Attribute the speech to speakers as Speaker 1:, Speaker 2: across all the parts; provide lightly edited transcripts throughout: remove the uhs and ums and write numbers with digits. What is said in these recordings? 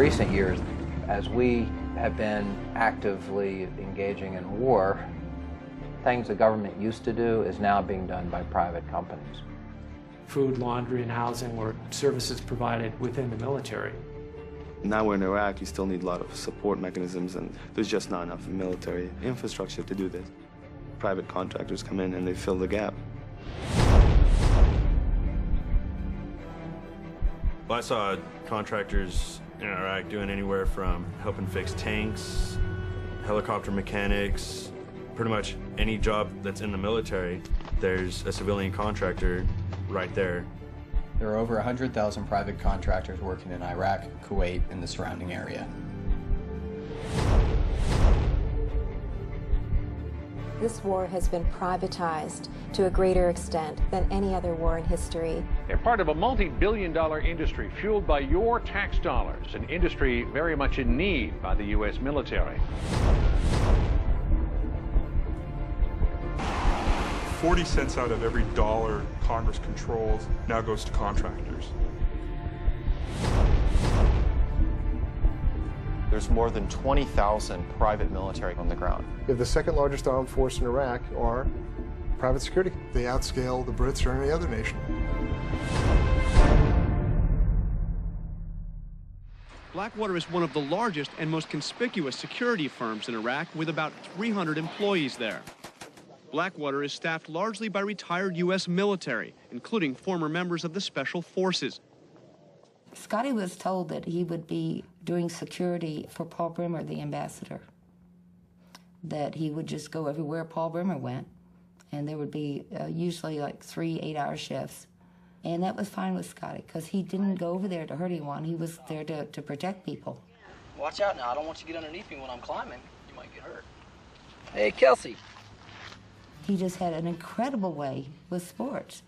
Speaker 1: recent years, as we have been actively engaging in war, things the government used to do is now being done by private companies.
Speaker 2: Food, laundry, and housing were services provided within the military.
Speaker 3: Now we're in Iraq, you still need a lot of support mechanisms, and there's just not enough military infrastructure to do this. Private contractors come in and they fill the gap.
Speaker 4: Well, I saw contractors in Iraq doing anywhere from helping fix tanks, helicopter mechanics, pretty much any job that's in the military, there's a civilian contractor right there.
Speaker 5: There are over 100,000 private contractors working in Iraq, Kuwait, and the surrounding area.
Speaker 6: This war has been privatized to a greater extent than any other war in history.
Speaker 7: They're part of a multi-billion-dollar industry fueled by your tax dollars, an industry very much in need by the U.S. military.
Speaker 8: 40 cents out of every dollar Congress controls now goes to contractors.
Speaker 9: There's more than 20,000 private military on the ground.
Speaker 10: The second largest armed force in Iraq are private security. They outscale the Brits or any other nation.
Speaker 11: Blackwater is one of the largest and most conspicuous security firms in Iraq, with about 300 employees there. Blackwater is staffed largely by retired U.S. military, including former members of the Special Forces.
Speaker 12: Scotty was told that he would be doing security for Paul Bremer, the ambassador, that he would just go everywhere Paul Bremer went, and there would be usually like 3 8-hour shifts. And that was fine with Scotty, because he didn't go over there to hurt anyone. He was there to protect people.
Speaker 13: Watch out now. I don't want you to get underneath me when I'm climbing. You might get hurt. Hey, Kelsey.
Speaker 12: He just had an incredible way with sports.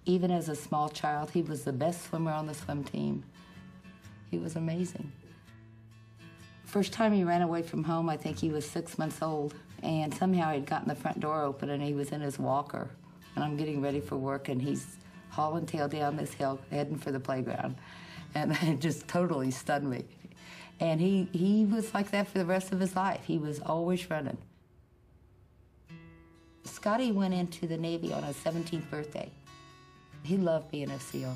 Speaker 12: Even as a small child, he was the best swimmer on the swim team. He was amazing. First time he ran away from home, I think he was 6 months old, and somehow he'd gotten the front door open and he was in his walker. And I'm getting ready for work, and he's hauling tail down this hill, heading for the playground. And it just totally stunned me. And he was like that for the rest of his life. He was always running. Scotty went into the Navy on his 17th birthday. He loved being a SEAL.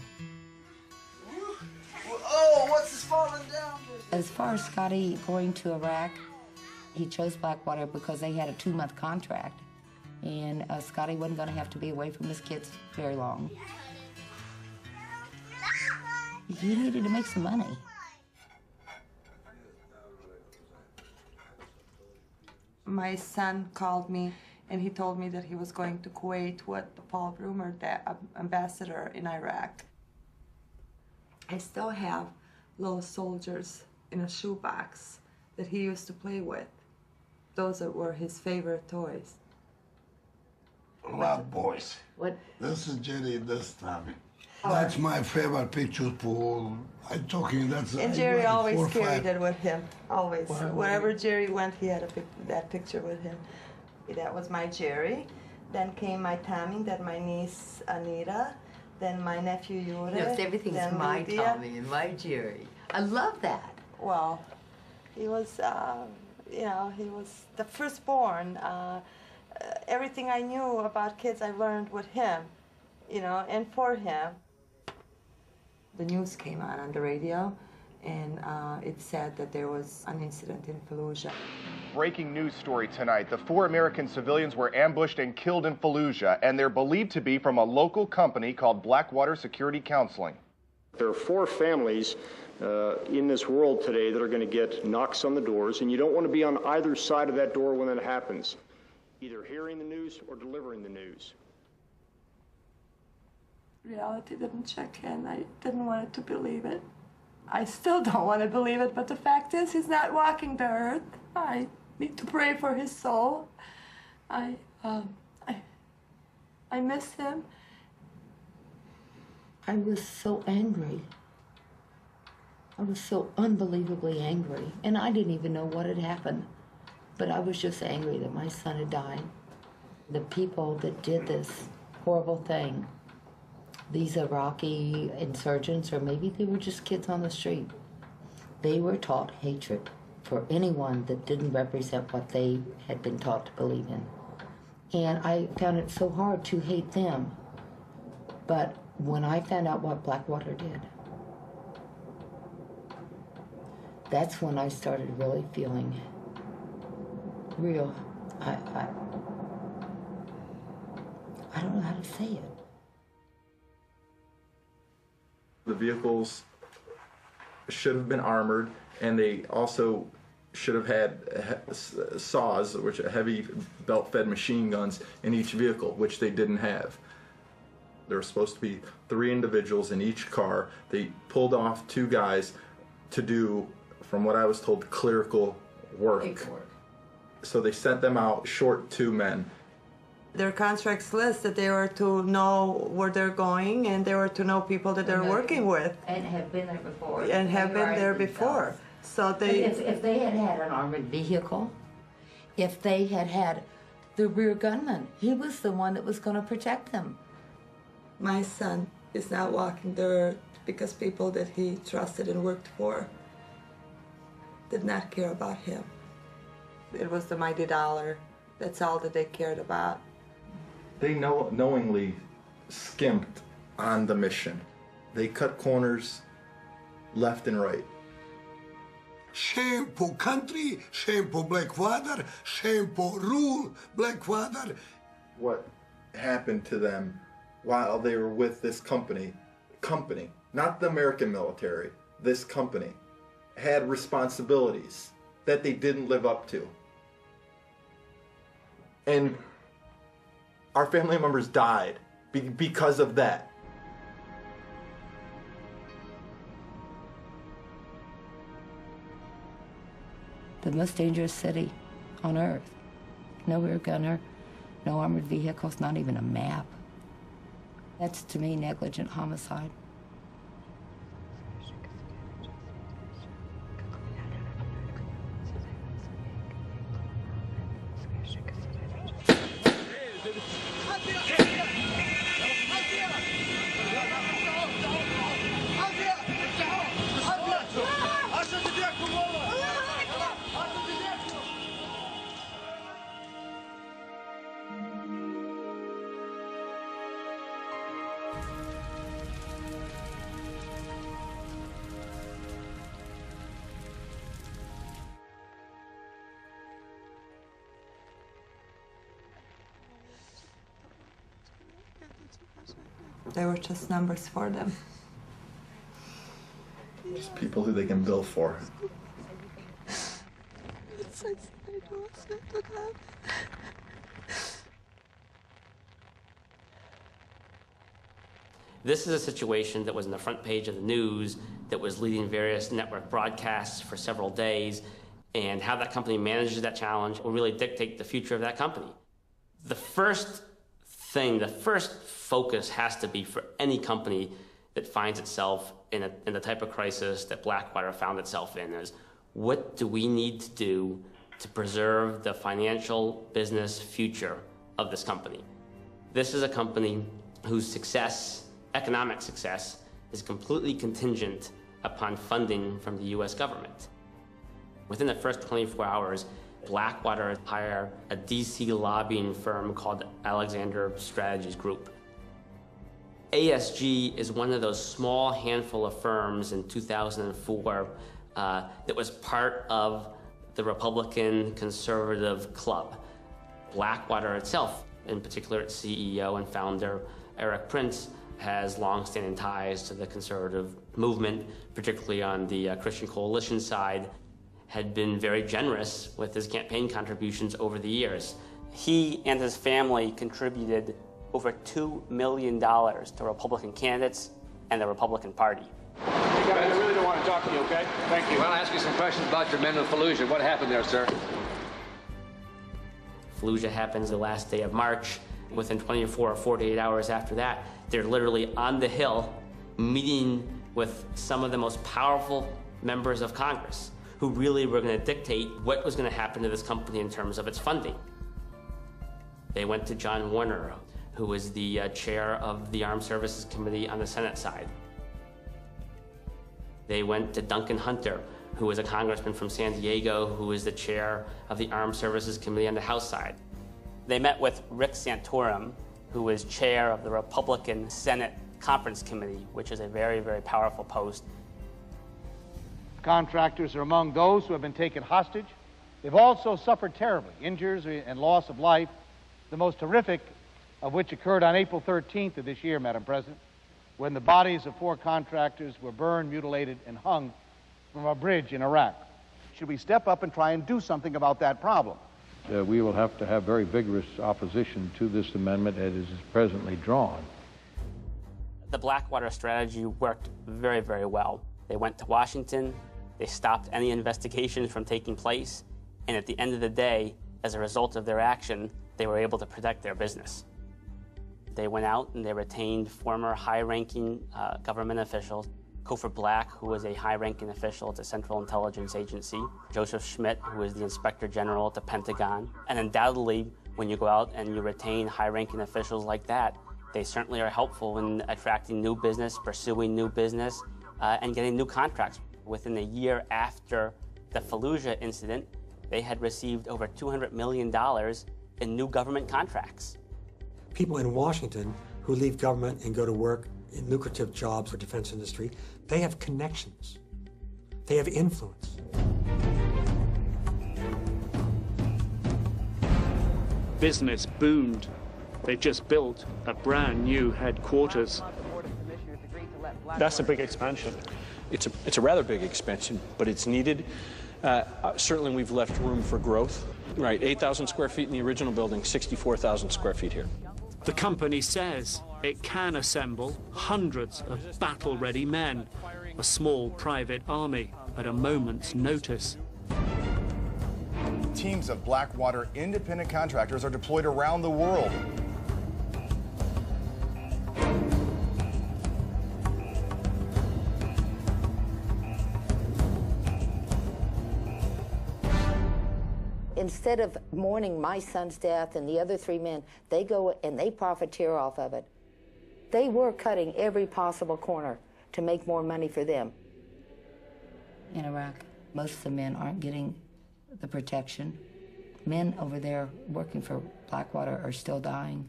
Speaker 13: Oh, what's this falling down?
Speaker 12: As far as Scotty going to Iraq, he chose Blackwater because they had a 2-month contract. And Scotty wasn't going to have to be away from his kids very long. He needed to make some money.
Speaker 14: My son called me and he told me that he was going to Kuwait with Paul Bremer, the ambassador in Iraq. I still have little soldiers in a shoebox that he used to play with. Those were his favorite toys.
Speaker 15: Love boys.
Speaker 12: What?
Speaker 15: This is Jerry this time. That's my favorite picture for, I'm talking, that's...
Speaker 14: And Jerry always carried it with him, always. Wherever Jerry went, he had that picture with him. That was my Jerry. Then came my Tommy, then my niece Anita, then my nephew Yura.
Speaker 12: No, everything's my
Speaker 14: Lydia.
Speaker 12: Tommy and my Jerry. I love that.
Speaker 14: Well, he was, you know, he was the firstborn. Everything I knew about kids, I learned with him, you know, and for him. The news came on the radio, and it said that there was an incident in Fallujah.
Speaker 16: Breaking news story tonight. The 4 American civilians were ambushed and killed in Fallujah, and they're believed to be from a local company called Blackwater Security Counseling.
Speaker 17: There are 4 families in this world today that are going to get knocks on the doors, and you don't want to be on either side of that door when that happens, either hearing the news or delivering the news.
Speaker 14: Reality didn't check in. I didn't want to believe it. I still don't want to believe it, but the fact is he's not walking the earth. I need to pray for his soul. I miss him.
Speaker 12: I was so angry. I was so unbelievably angry, and I didn't even know what had happened. But I was just angry that my son had died. The people that did this horrible thing, these Iraqi insurgents, or maybe they were just kids on the street, They were taught hatred for anyone that didn't represent what they had been taught to believe in. And I found it so hard to hate them. But when I found out what Blackwater did, that's when I started really feeling real. I don't know how to say it.
Speaker 18: The vehicles should have been armored, and they also should have had saws, which are heavy belt-fed machine guns, in each vehicle, which they didn't have. There were supposed to be 3 individuals in each car. They pulled off 2 guys to do, from what I was told, clerical work. So they sent them out short 2 men.
Speaker 14: Their contracts list that they were to know where they're going, and they were to know people that they're working with.
Speaker 12: And have been there before.
Speaker 14: And have been there before. So they...
Speaker 12: If they had had an armored vehicle, if they had had the rear gunman, he was the one that was going to protect them.
Speaker 14: My son is not walking the earth because people that he trusted and worked for did not care about him. It was the mighty dollar. That's all that they cared about.
Speaker 18: They knowingly skimped on the mission. They cut corners left and right.
Speaker 15: Shame for country, shame for Blackwater, shame for rule Blackwater.
Speaker 18: What happened to them while they were with this company, not the American military, this company, had responsibilities that they didn't live up to. And our family members died because of that.
Speaker 12: The most dangerous city on earth. No rear gunner, no armored vehicles, not even a map. That's, to me, negligent homicide.
Speaker 14: They were just numbers for them.
Speaker 18: Just people who they can bill for.
Speaker 19: This is a situation that was in the front page of the news, that was leading various network broadcasts for several days, and how that company manages that challenge will really dictate the future of that company. The first focus has to be for any company that finds itself in the type of crisis that Blackwater found itself in is, what do we need to do to preserve the financial business future of this company? This is a company whose success, economic success, is completely contingent upon funding from the U.S. government. Within the first 24 hours, Blackwater hired a DC lobbying firm called Alexander Strategies Group. ASG is one of those small handful of firms in 2004 that was part of the Republican conservative club. Blackwater itself, in particular its CEO and founder, Eric Prince, has long-standing ties to the conservative movement, particularly on the Christian Coalition side, had been very generous with his campaign contributions over the years. He and his family contributed over $2 million to Republican candidates and the Republican Party.
Speaker 7: Hey guys, I really don't want to talk to you, okay? Thank you. I want to ask you some questions about your men in Fallujah. What happened there, sir?
Speaker 19: Fallujah happens the last day of March. Within 24 or 48 hours after that, they're literally on the Hill meeting with some of the most powerful members of Congress who really were going to dictate what was going to happen to this company in terms of its funding. They went to John Warner, who was the chair of the Armed Services Committee on the Senate side. They went to Duncan Hunter, who is a congressman from San Diego, who is the chair of the Armed Services Committee on the House side. They met with Rick Santorum, who is chair of the Republican Senate Conference Committee, which is a very, very powerful post.
Speaker 20: Contractors are among those who have been taken hostage. They've also suffered terribly, injuries and loss of life, the most horrific of which occurred on April 13th of this year, Madam President, when the bodies of 4 contractors were burned, mutilated, and hung from a bridge in Iraq. Should we step up and try and do something about that problem?
Speaker 21: We will have to have very vigorous opposition to this amendment as it is presently drawn.
Speaker 19: The Blackwater strategy worked very, very well. They went to Washington, they stopped any investigations from taking place, and at the end of the day, as a result of their action, they were able to protect their business. They went out and they retained former high-ranking government officials. Cofer Black, who was a high-ranking official at the Central Intelligence Agency. Joseph Schmidt, who is the Inspector General at the Pentagon. And undoubtedly, when you go out and you retain high-ranking officials like that, they certainly are helpful in attracting new business, pursuing new business, and getting new contracts. Within a year after the Fallujah incident, they had received over $200 million in new government contracts.
Speaker 22: People in Washington who leave government and go to work in lucrative jobs or defense industry, they have connections. They have influence.
Speaker 2: Business boomed. They've just built a brand new headquarters.
Speaker 23: That's a big expansion. It's a rather big expansion, but it's needed. Certainly we've left room for growth. Right, 8,000 square feet in the original building, 64,000 square feet here.
Speaker 2: The company says it can assemble hundreds of battle-ready men, a small private army at a moment's notice.
Speaker 16: Teams of Blackwater independent contractors are deployed around the world.
Speaker 12: Instead of mourning my son's death and the other 3 men, they go and they profiteer off of it. They were cutting every possible corner to make more money for them. In Iraq, most of the men aren't getting the protection. Men over there working for Blackwater are still dying.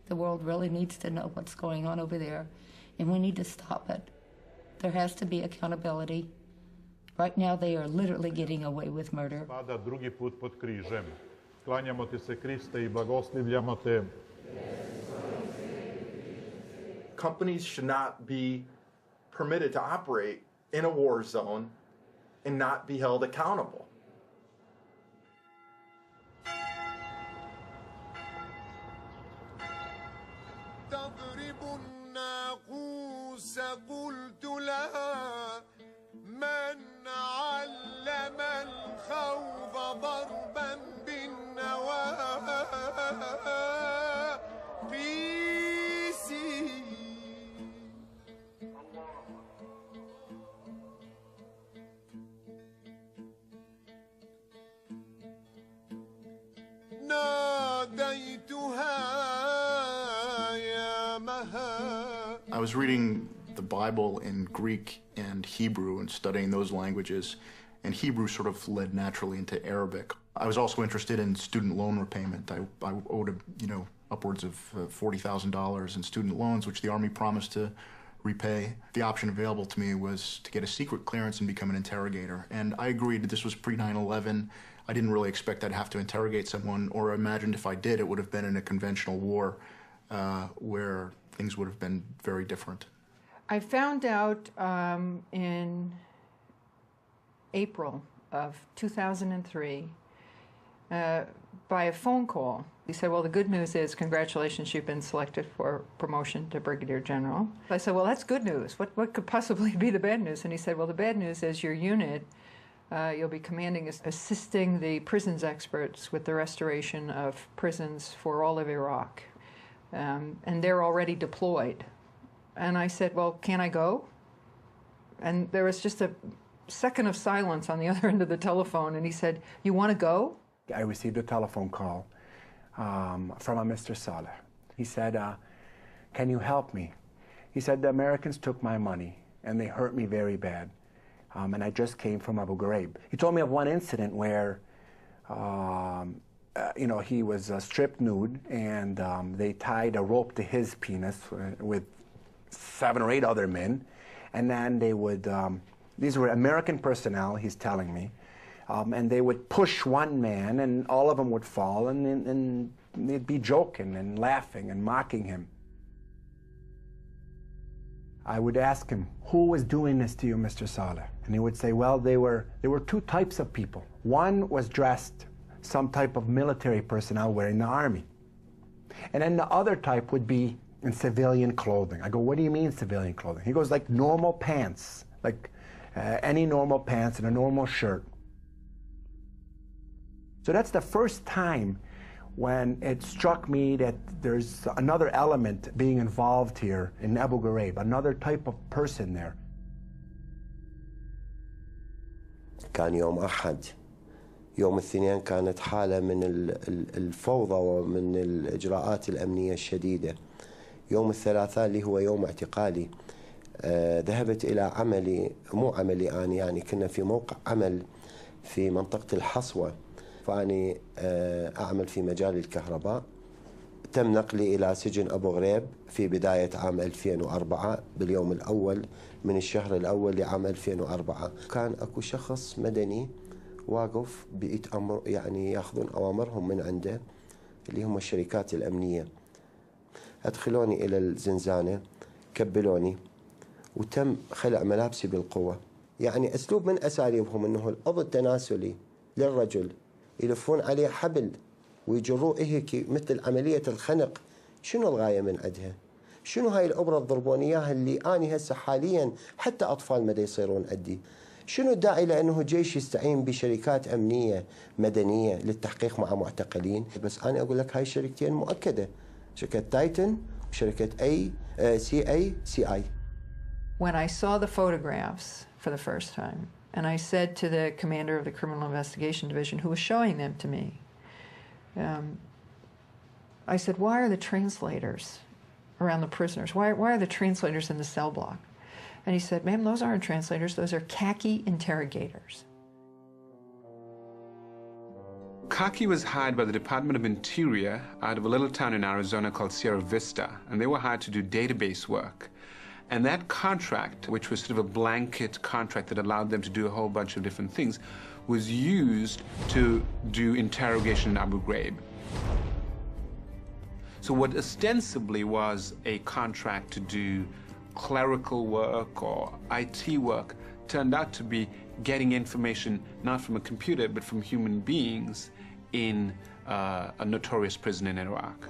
Speaker 12: The world really needs to know what's going on over there, and we need to stop it. There has to be accountability. Right now, they are literally getting away with murder.
Speaker 24: Drugi put pod križem. Klanjamo ti se, Kriste, I blagoslivljamo te.
Speaker 18: Companies should not be permitted to operate in a war zone and not be held accountable.
Speaker 25: من علم الخوض ضربا بالنواقيس ناديتها يا مها.
Speaker 26: I was reading the Bible in Greek and Hebrew and studying those languages, and Hebrew sort of led naturally into Arabic. I was also interested in student loan repayment. I owed, upwards of $40,000 in student loans, which the Army promised to repay. The option available to me was to get a secret clearance and become an interrogator, and I agreed that this was pre-9/11. I didn't really expect I'd have to interrogate someone, or imagined if I did, it would have been in a conventional war where things would have been very different.
Speaker 27: I found out in April of 2003 by a phone call. He said, well, the good news is, congratulations, you've been selected for promotion to Brigadier General. I said, well, that's good news. What could possibly be the bad news? And he said, well, the bad news is your unit, you'll be commanding, assisting the prisons experts with the restoration of prisons for all of Iraq. And they're already deployed. And I said, well, can I go? And there was just a second of silence on the other end of the telephone, and he said, you want to go?
Speaker 28: I received a telephone call from a Mr. Saleh. He said, can you help me? He said, the Americans took my money, and they hurt me very bad. and I just came from Abu Ghraib. He told me of one incident where he was stripped nude, and they tied a rope to his penis with 7 or 8 other men, and then they would, these were American personnel, he's telling me, and they would push one man, and all of them would fall, and they'd be joking and laughing and mocking him. I would ask him, who was doing this to you, Mr. Saleh? And he would say, well, there were 2 types of people. One was dressed some type of military personnel wearing the army. And then the other type would be in civilian clothing. I go, what do you mean civilian clothing? He goes, like normal pants, like any normal pants and a normal shirt. So that's the first time when it struck me that there's another element being involved here in Abu Ghraib, another type of person there.
Speaker 1: كان يوم أحد. يوم الاثنين كانت حالة من الفوضى ومن الإجراءات الأمنية الشديدة. يوم الثلاثاء اللي هو يوم اعتقالي ذهبت إلى عملي، مو عملي أنا، يعني كنا في موقع عمل في منطقة الحصوة، فأني أعمل في مجال الكهرباء. تم نقلي إلى سجن أبو غريب في بداية عام 2004 باليوم الأول من الشهر الأول لعام 2004. كان أكو شخص مدني واقف بيتأمر، يعني ياخذون أوامرهم من عنده اللي هم الشركات الأمنية. أدخلوني إلى الزنزانة، كبلوني، وتم خلع ملابسي بالقوة. يعني أسلوب من أساليبهم أنه القبض التناسلي للرجل، يلفون عليه حبل ويجروه هيك مثل عملية الخنق. شنو الغاية من عندها؟ شنو هاي الأبرة تضربون إياها اللي أنا هسه حاليا حتى أطفال مدى يصيرون عندي؟ شنو الداعي لأنه جيش يستعين بشركات أمنية مدنية للتحقيق مع معتقلين؟ بس أنا أقول لك هاي الشركتين مؤكدة، شركة تايتن وشركة CI.
Speaker 27: When I saw the photographs for the first time, and I said to the commander of the Criminal Investigation Division who was showing them to me, I said, why are the translators around the prisoners? Why are the translators in the cell block? And he said, ma'am, those aren't translators, those are khaki interrogators.
Speaker 3: Khaki was hired by the Department of Interior out of a little town in Arizona called Sierra Vista, and they were hired to do database work. And that contract, which was sort of a blanket contract that allowed them to do a whole bunch of different things, was used to do interrogation in Abu Ghraib. So what ostensibly was a contract to do clerical work or IT work turned out to be getting information not from a computer but from human beings in a notorious prison in Iraq.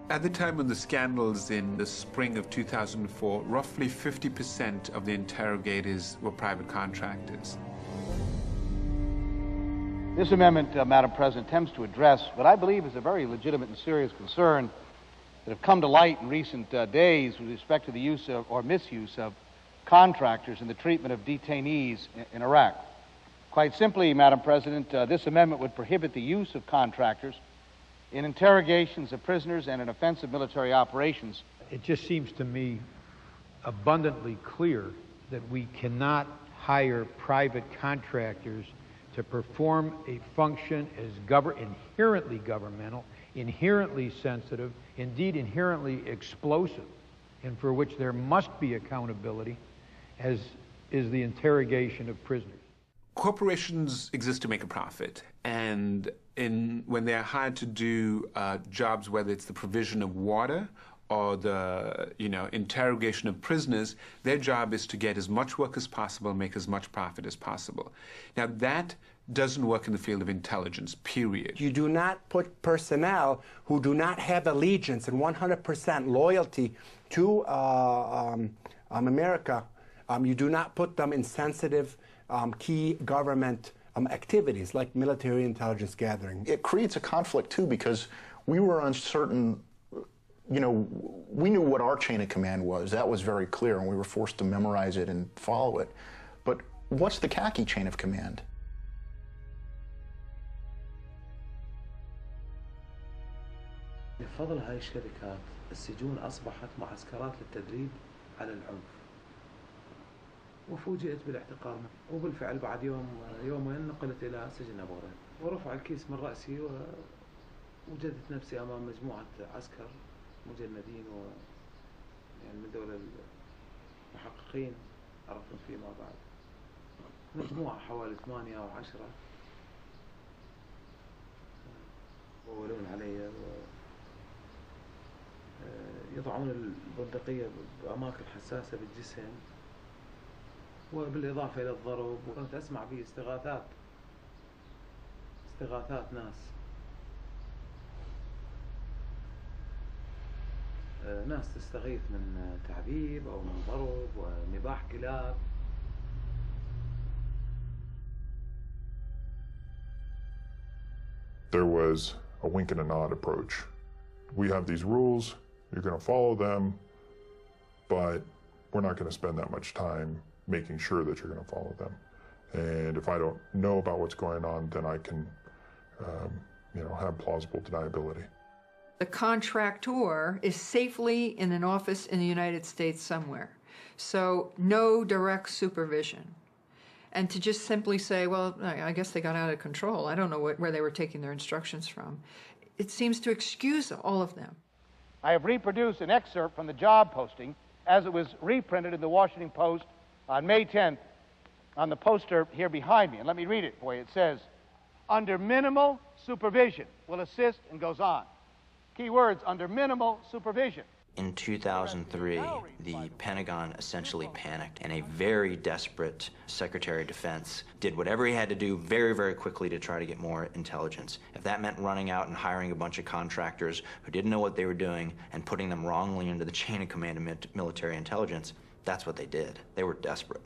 Speaker 3: At the time of the scandals in the spring of 2004, roughly 50% of the interrogators were private contractors.
Speaker 20: This amendment, Madam President, attempts to address what I believe is a very legitimate and serious concern that have come to light in recent days with respect to the use of, or misuse of, contractors in the treatment of detainees in Iraq. Quite simply, Madam President, this amendment would prohibit the use of contractors in interrogations of prisoners and in offensive military operations.
Speaker 21: It just seems to me abundantly clear that we cannot hire private contractors to perform a function as inherently governmental, inherently sensitive, indeed inherently explosive, and for which there must be accountability, as is the interrogation of prisoners.
Speaker 3: Corporations exist to make a profit, and when they're hired to do jobs, whether it's the provision of water or the interrogation of prisoners, their job is to get as much work as possible, make as much profit as possible. Now that doesn't work in the field of intelligence, period.
Speaker 28: You do not put personnel who do not have allegiance and 100% loyalty to America, you do not put them in sensitive key government activities like military intelligence gathering.
Speaker 26: It creates a conflict too, because we were uncertain, we knew what our chain of command was. That was very clear, and we were forced to memorize it and follow it. But what's the khaki chain of command?
Speaker 4: بفضل هاي الشركات السجون أصبحت معسكرات للتدريب على العنف.
Speaker 20: وفوجئت بالاعتقال، وبالفعل بعد يومين نقلت إلى سجن أبو غريب، ورفع الكيس من رأسي ووجدت نفسي أمام مجموعة عسكر مجندين يعني من دول المحققين عرفنا فيما بعد، مجموعة حوالي 8 أو 10 ويولون علي يضعون البندقية بأماكن حساسة بالجسم، وبالإضافة إلى الضرب، وكنت أسمع فيه استغاثات ناس تستغيث من تعذيب أو من ضرب ونباح كلاب.
Speaker 4: There was a wink and a nod approach. We have these rules, you're going to follow them, but we're not going to spend that much time making sure that you're going to follow them. And if I don't know about what's going on, then I can, have plausible deniability.
Speaker 27: The contractor is safely in an office in the United States somewhere, so no direct supervision. And to just simply say, well, I guess they got out of control, I don't know where they were taking their instructions from, it seems to excuse all of them.
Speaker 20: I have reproduced an excerpt from the job posting as it was reprinted in the Washington Post on May 10th on the poster here behind me. And let me read it for you. It says, under minimal supervision, will assist, and goes on. Key words, under minimal supervision.
Speaker 5: In 2003, the Pentagon essentially panicked, and a very desperate Secretary of Defense did whatever he had to do very, very quickly to try to get more intelligence. If that meant running out and hiring a bunch of contractors who didn't know what they were doing and putting them wrongly into the chain of command of military intelligence, that's what they did. They were desperate.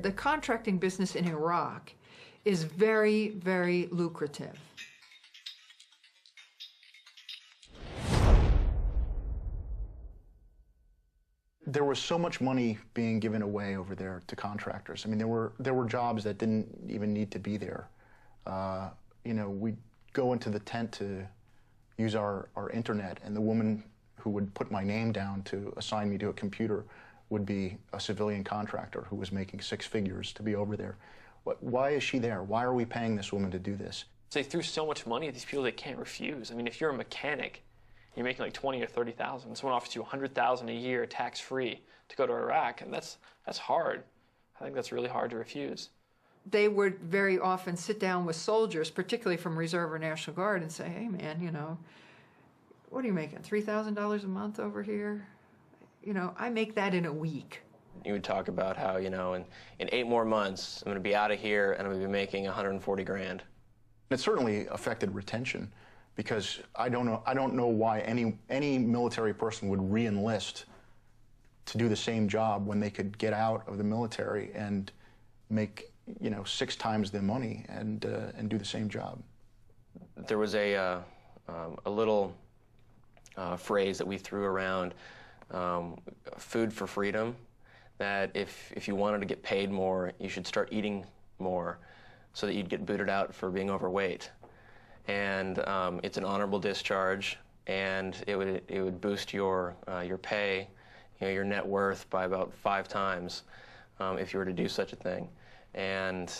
Speaker 27: The contracting business in Iraq is very, very lucrative.
Speaker 26: There was so much money being given away over there to contractors. I mean, there were jobs that didn't even need to be there. We'd go into the tent to use our internet, and the woman who would put my name down to assign me to a computer would be a civilian contractor who was making 6 figures to be over there. Why is she there? Why are we paying this woman to do this?
Speaker 6: They threw so much money at these people they can't refuse. I mean, if you're a mechanic, you're making like 20 or 30,000. Someone offers you 100,000 a year tax-free to go to Iraq, and that's hard. I think that's really hard to refuse.
Speaker 27: They would very often sit down with soldiers, particularly from Reserve or National Guard, and say, hey man, what are you making, $3,000 a month over here? I make that in a week.
Speaker 6: You would talk about how, in 8 more months, I'm going to be out of here and I'm going to be making 140 grand.
Speaker 26: It certainly affected retention, because I don't know why any military person would re-enlist to do the same job when they could get out of the military and make 6 times the money and do the same job.
Speaker 6: There was a little phrase that we threw around, food for freedom, that if you wanted to get paid more, you should start eating more so that you'd get booted out for being overweight. And it's an honorable discharge, and it would boost your pay, your net worth by about 5 times if you were to do such a thing. And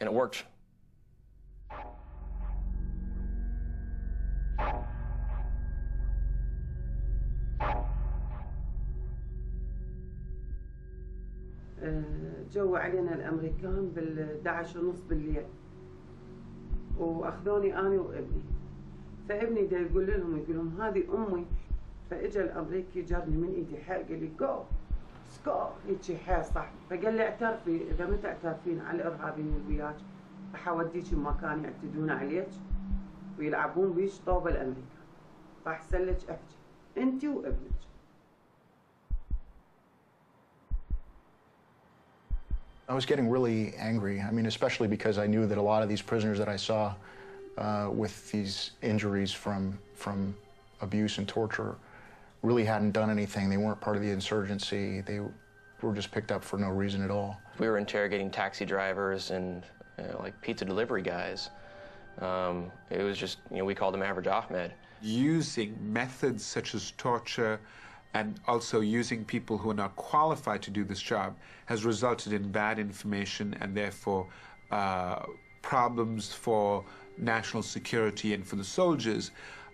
Speaker 6: it worked.
Speaker 8: جو علينا الامريكان بال11:30 بالليل، واخذوني انا وابني، فابني دا يقول لهم هذه امي، فاجا الامريكي جرني من ايدي حيل قال لي جو سكو هيك حيل صح، فقال لي اعترفي، اذا ما تعترفين على الارهابيين اللي وياك راح اوديك بمكان يعتدون عليك ويلعبون بيش طوبه الامريكان، فاحسن لك احكي انت وابنك.
Speaker 26: I was getting really angry. I mean, especially because I knew that a lot of these prisoners that I saw with these injuries from abuse and torture really hadn't done anything. They weren't part of the insurgency. They were just picked up for no reason at all.
Speaker 6: We were interrogating taxi drivers and like pizza delivery guys. It was just, we called him Average Ahmed.
Speaker 3: Using methods such as torture and also using people who are not qualified to do this job has resulted in bad information and therefore problems for national security and for the soldiers,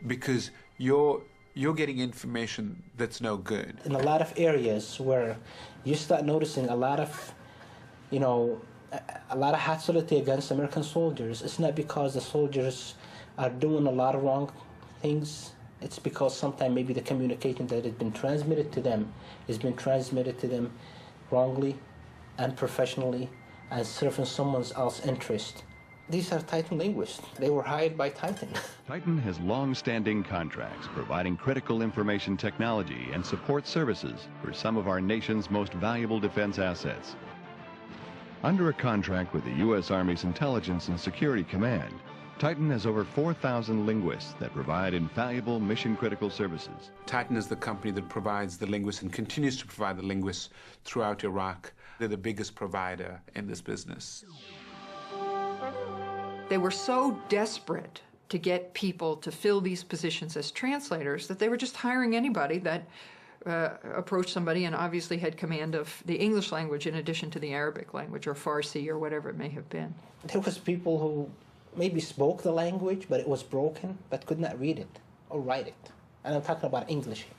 Speaker 3: because you're getting information that's no good.
Speaker 7: In a lot of areas where you start noticing a lot of, a lot of hostility against American soldiers, it's not because the soldiers are doing a lot of wrong things. It's because sometimes maybe the communication that has been transmitted to them has been transmitted to them wrongly, unprofessionally, and serving someone else's interest. These are Titan linguists. They were hired by Titan.
Speaker 9: Titan has long-standing contracts providing critical information technology and support services for some of our nation's most valuable defense assets. Under a contract with the U.S. Army's Intelligence and Security Command, Titan has over 4,000 linguists that provide invaluable mission-critical services.
Speaker 3: Titan is the company that provides the linguists and continues to provide the linguists throughout Iraq. They're the biggest provider in this business.
Speaker 27: They were so desperate to get people to fill these positions as translators that they were just hiring anybody that approached somebody and obviously had command of the English language in addition to the Arabic language or Farsi or whatever it may have been.
Speaker 7: There was people who maybe spoke the language, but it was broken, but could not read it or write it. And I'm talking about English here.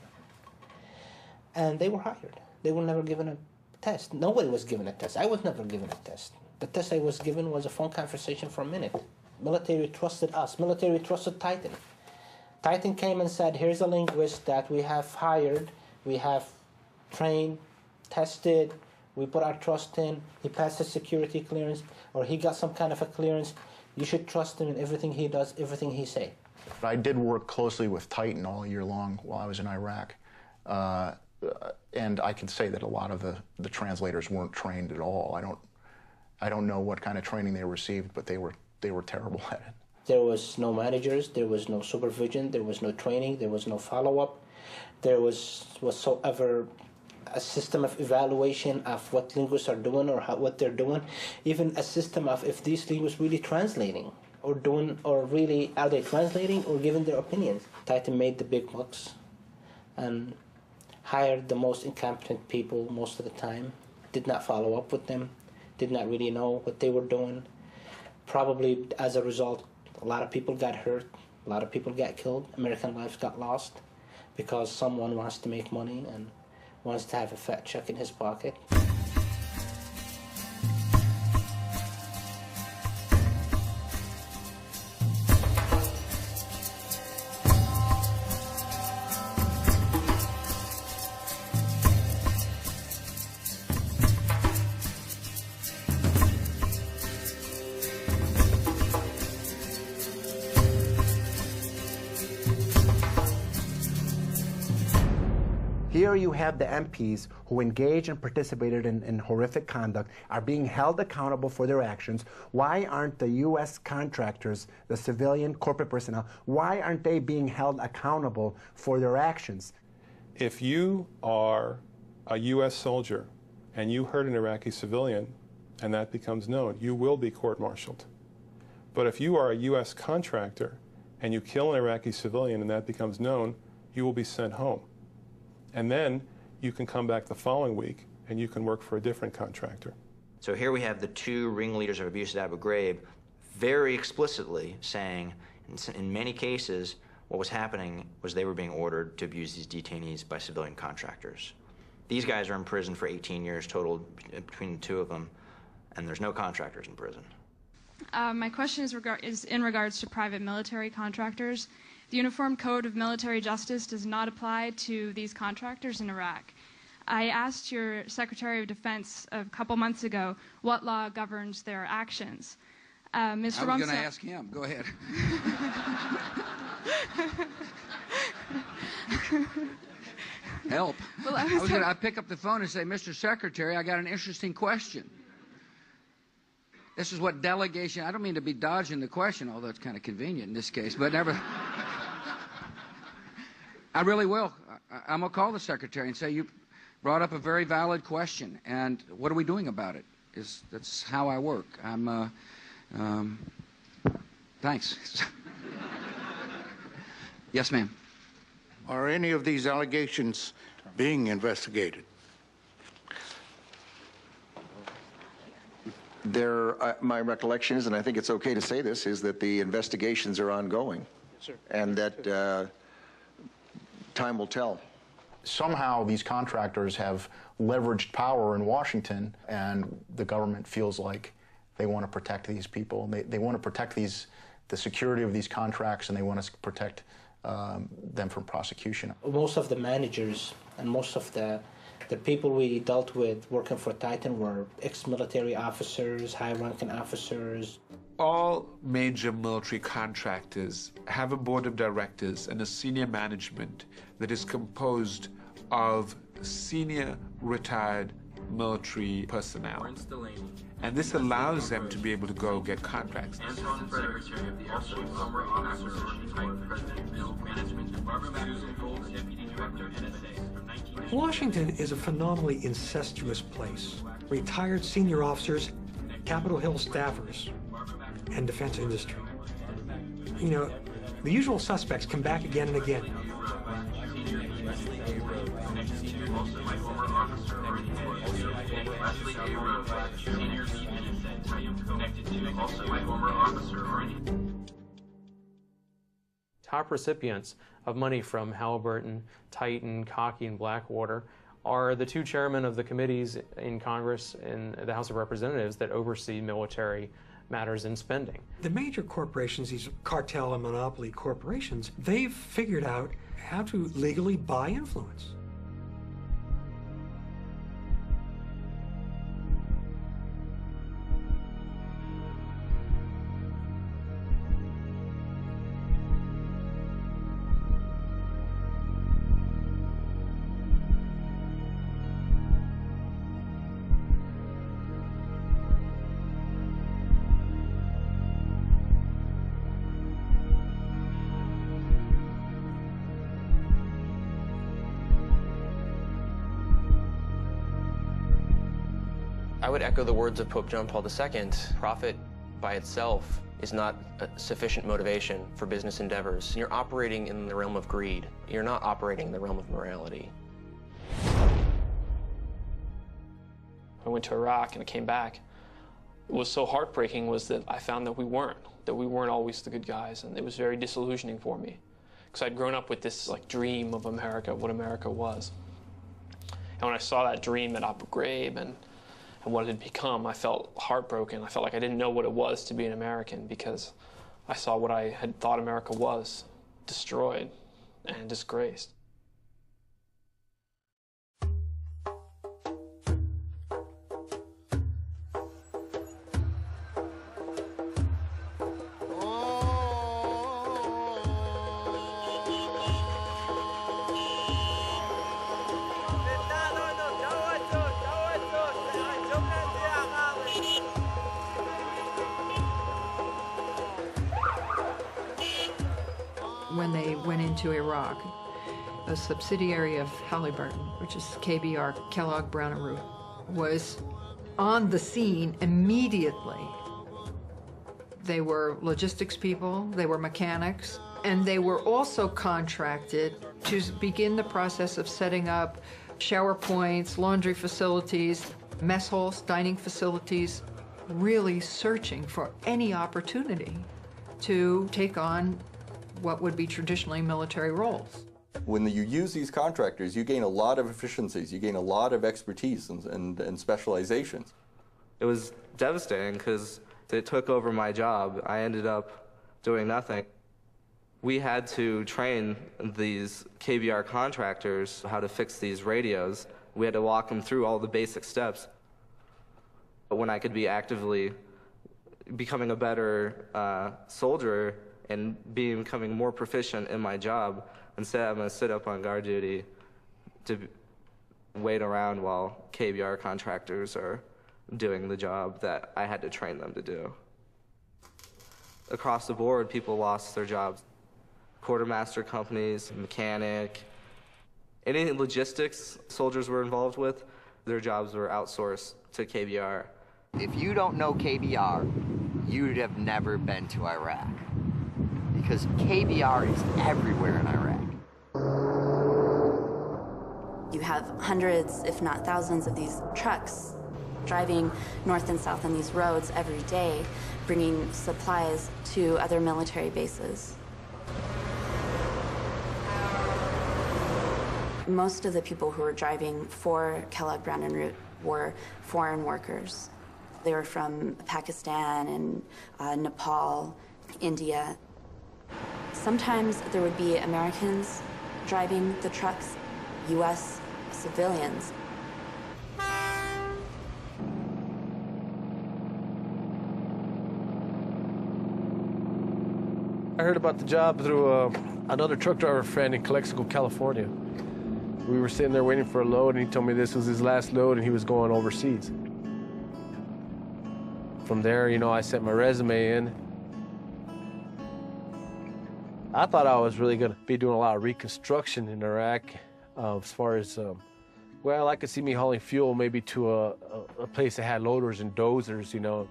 Speaker 7: And they were hired. They were never given a test. Nobody was given a test. I was never given a test. The test I was given was a phone conversation for a minute. Military trusted us. Military trusted Titan. Titan came and said, here's a linguist that we have hired, we have trained, tested, we put our trust in, he passed his security clearance, or he got some kind of a clearance. You should trust him in everything he does, everything he say.
Speaker 26: I did work closely with Titan all year long while I was in Iraq. And I can say that a lot of the translators weren't trained at all. I don't know what kind of training they received, but they were terrible at it.
Speaker 7: There was no managers, there was no supervision, there was no training, there was no follow-up. There was whatsoever a system of evaluation of what linguists are doing or what they're doing, even a system of if these linguists really translating or doing, or really are they translating or giving their opinions. Titan made the big bucks and hired the most incompetent people most of the time, did not follow up with them, did not really know what they were doing. Probably as a result, a lot of people got hurt, a lot of people got killed, American lives got lost because someone wants to make money and wants to have a fat check in his pocket.
Speaker 28: Here you have the MPs who engaged and participated in horrific conduct are being held accountable for their actions. Why aren't the U.S. contractors, the civilian corporate personnel, why aren't they being held accountable for their actions?
Speaker 10: If you are a U.S. soldier and you hurt an Iraqi civilian and that becomes known, you will be court-martialed. But if you are a U.S. contractor and you kill an Iraqi civilian and that becomes known, you will be sent home. And then you can come back the following week and you can work for a different contractor.
Speaker 5: So here we have the two ringleaders of abuse at Abu Ghraib very explicitly saying, in many cases, what was happening was they were being ordered to abuse these detainees by civilian contractors. These guys are in prison for 18 years total between the two of them, and there's no contractors in prison.
Speaker 11: My question is in regards to private military contractors. The Uniform Code of Military Justice does not apply to these contractors in Iraq. I asked your Secretary of Defense a couple months ago what law governs their actions. Mr.
Speaker 13: I was going to ask him. Go ahead. Help.
Speaker 11: Well,
Speaker 13: I pick up the phone and say, Mr. Secretary, I got an interesting question. This is what delegation, I don't mean to be dodging the question, although it's kind of convenient in this case, but never. I really will. I'm going to call the secretary and say, you brought up a very valid question, and what are we doing about it? That's how I work. Thanks. Yes, ma'am.
Speaker 2: Are any of these allegations being investigated?
Speaker 14: My recollection is, and I think it's okay to say this, is that the investigations are ongoing.
Speaker 26: Yes, sir.
Speaker 14: And that time will tell.
Speaker 26: Somehow these contractors have leveraged power in Washington, and the government feels like they want to protect these people. They want to protect the security of these contracts, and they want to protect them from prosecution.
Speaker 7: Most of the managers and most of the people we dealt with working for Titan were ex-military officers, high-ranking officers.
Speaker 3: All major military contractors have a board of directors and a senior management that is composed of senior retired military personnel. And this allows them to be able to go get contracts.
Speaker 15: Washington is a phenomenally incestuous place. Retired senior officers, Capitol Hill staffers, and defense industry. You know, the usual suspects come back again and again.
Speaker 16: Top recipients of money from Halliburton, Titan, Cockey, and Blackwater are the two chairmen of the committees in Congress and the House of Representatives that oversee military matters and spending.
Speaker 15: The major corporations, these cartel and monopoly corporations, they've figured out how to legally buy influence.
Speaker 6: I would echo the words of Pope John Paul II. Profit by itself is not a sufficient motivation for business endeavors. You're operating in the realm of greed. You're not operating in the realm of morality.
Speaker 17: I went to Iraq and I came back. What was so heartbreaking was that I found that we weren't always the good guys, and it was very disillusioning for me. Because I'd grown up with this dream of America, what America was. And when I saw that dream at Abu Ghraib and what it had become, I felt heartbroken. I felt like I didn't know what it was to be an American, because I saw what I had thought America was, destroyed and disgraced.
Speaker 27: When they went into Iraq, a subsidiary of Halliburton, which is KBR, Kellogg Brown and Root, was on the scene immediately. They were logistics people, they were mechanics, and they were also contracted to begin the process of setting up shower points, laundry facilities, mess halls, dining facilities, really searching for any opportunity to take on what would be traditionally military roles.
Speaker 19: When you use these contractors, you gain a lot of efficiencies, you gain a lot of expertise and specializations.
Speaker 22: It was devastating because they took over my job. I ended up doing nothing. We had to train these KBR contractors how to fix these radios. We had to walk them through all the basic steps. But when I could be actively becoming a better soldier and becoming more proficient in my job, instead I'm going to sit up on guard duty to wait around while KBR contractors are doing the job that I had to train them to do. Across the board, people lost their jobs. Quartermaster companies, mechanic, any logistics soldiers were involved with, their jobs were outsourced to KBR.
Speaker 1: If you don't know KBR, you'd have never been to Iraq, because KBR is everywhere in Iraq.
Speaker 4: You have hundreds, if not thousands, of these trucks driving north and south on these roads every day, bringing supplies to other military bases. Most of the people who were driving for Kellogg Brown and Root were foreign workers. They were from Pakistan and Nepal, India. Sometimes there would be Americans driving the trucks, U.S. civilians.
Speaker 12: I heard about the job through another truck driver friend in Calexico, California. We were sitting there waiting for a load, and he told me this was his last load, and he was going overseas. From there, you know, I sent my resume in. I thought I was really going to be doing a lot of reconstruction in Iraq, as far as, well, I could see me hauling fuel maybe to a place that had loaders and dozers, you know.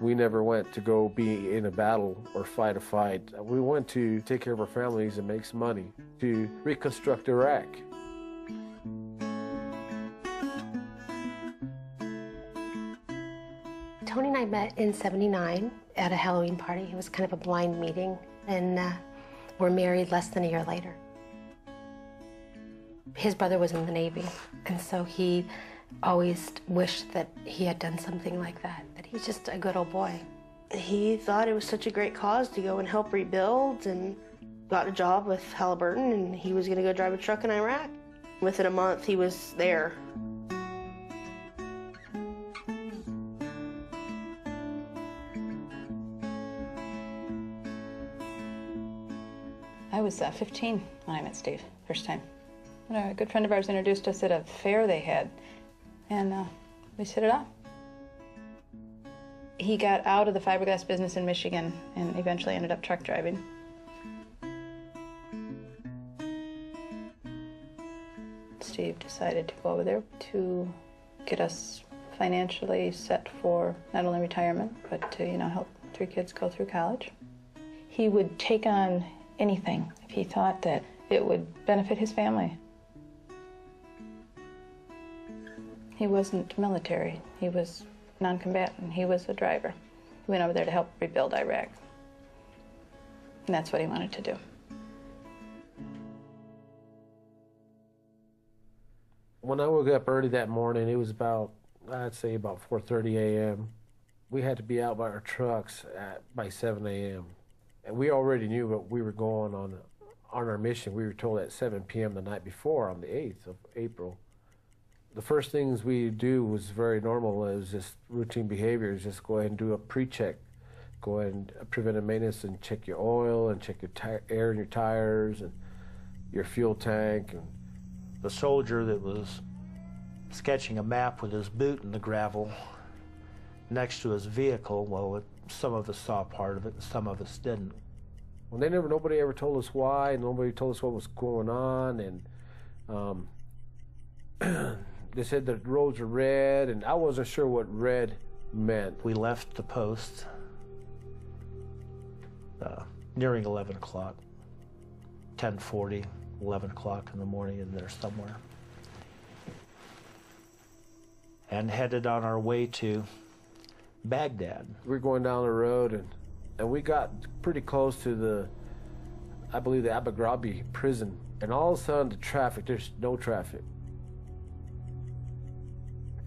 Speaker 12: We never went to go be in a battle or fight a fight. We went to take care of our families and make some money to reconstruct Iraq.
Speaker 18: Tony and I met in '79 at a Halloween party. It was kind of a blind meeting, and we're married less than a year later. His brother was in the Navy, and so he always wished that he had done something like that, that he's just a good old boy.
Speaker 21: He thought it was such a great cause to go and help rebuild, and got a job with Halliburton, and he was going to go drive a truck in Iraq. Within a month, he was there.
Speaker 23: I was 15 when I met Steve, first time. And a good friend of ours introduced us at a fair they had, and we hit it off. He got out of the fiberglass business in Michigan and eventually ended up truck driving. Steve decided to go over there to get us financially set for not only retirement, but to, you know, help 3 kids go through college. He would take on anything if he thought that it would benefit his family. He wasn't military. He was non-combatant. He was a driver. He went over there to help rebuild Iraq. And that's what he wanted to do.
Speaker 12: When I woke up early that morning, it was about, I'd say about 4:30 a.m. We had to be out by our trucks by 7 a.m. And we already knew what we were going on our mission. We were told at 7 p.m. the night before, on the 8th of April. The first things we do was very normal. It was just routine behaviors. Just go ahead and do a pre-check. Go ahead and preventive maintenance and check your oil and check your air in your tires and your fuel tank. And
Speaker 24: the soldier that was sketching a map with his boot in the gravel next to his vehicle, well, some of us saw part of it and some of us didn't.
Speaker 12: Well, nobody ever told us why, and nobody told us what was going on, and they said the roads are red, and I wasn't sure what red meant.
Speaker 24: We left the post nearing 11 o'clock, 10:40, 11 o'clock in the morning in there somewhere, and headed on our way to Baghdad.
Speaker 12: We were going down the road, and we got pretty close to I believe the Abu Ghraib prison, and all of a sudden there's no traffic.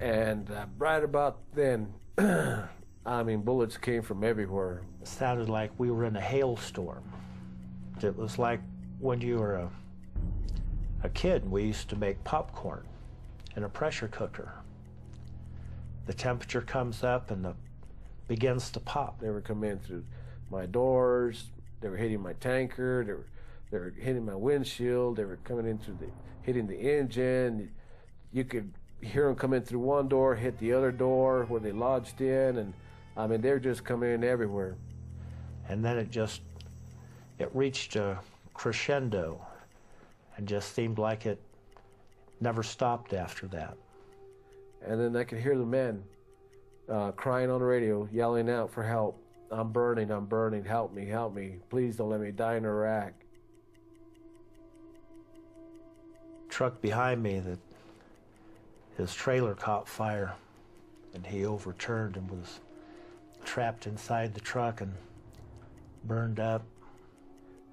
Speaker 12: And right about then, I mean, bullets came from everywhere.
Speaker 24: It sounded like we were in a hailstorm. It was like when you were a kid, we used to make popcorn in a pressure cooker. The temperature comes up and begins to pop.
Speaker 12: They were coming in through my doors. They were hitting my tanker. They were hitting my windshield. They were coming in through hitting the engine. You could hear them come in through one door, hit the other door where they lodged in, and I mean, they're just coming in everywhere.
Speaker 24: And then it reached a crescendo and just seemed like it never stopped after that.
Speaker 12: And then I could hear the men crying on the radio, yelling out for help. I'm burning, help me, please don't let me die in Iraq.
Speaker 24: Truck behind me, that his trailer caught fire and he overturned and was trapped inside the truck and burned up.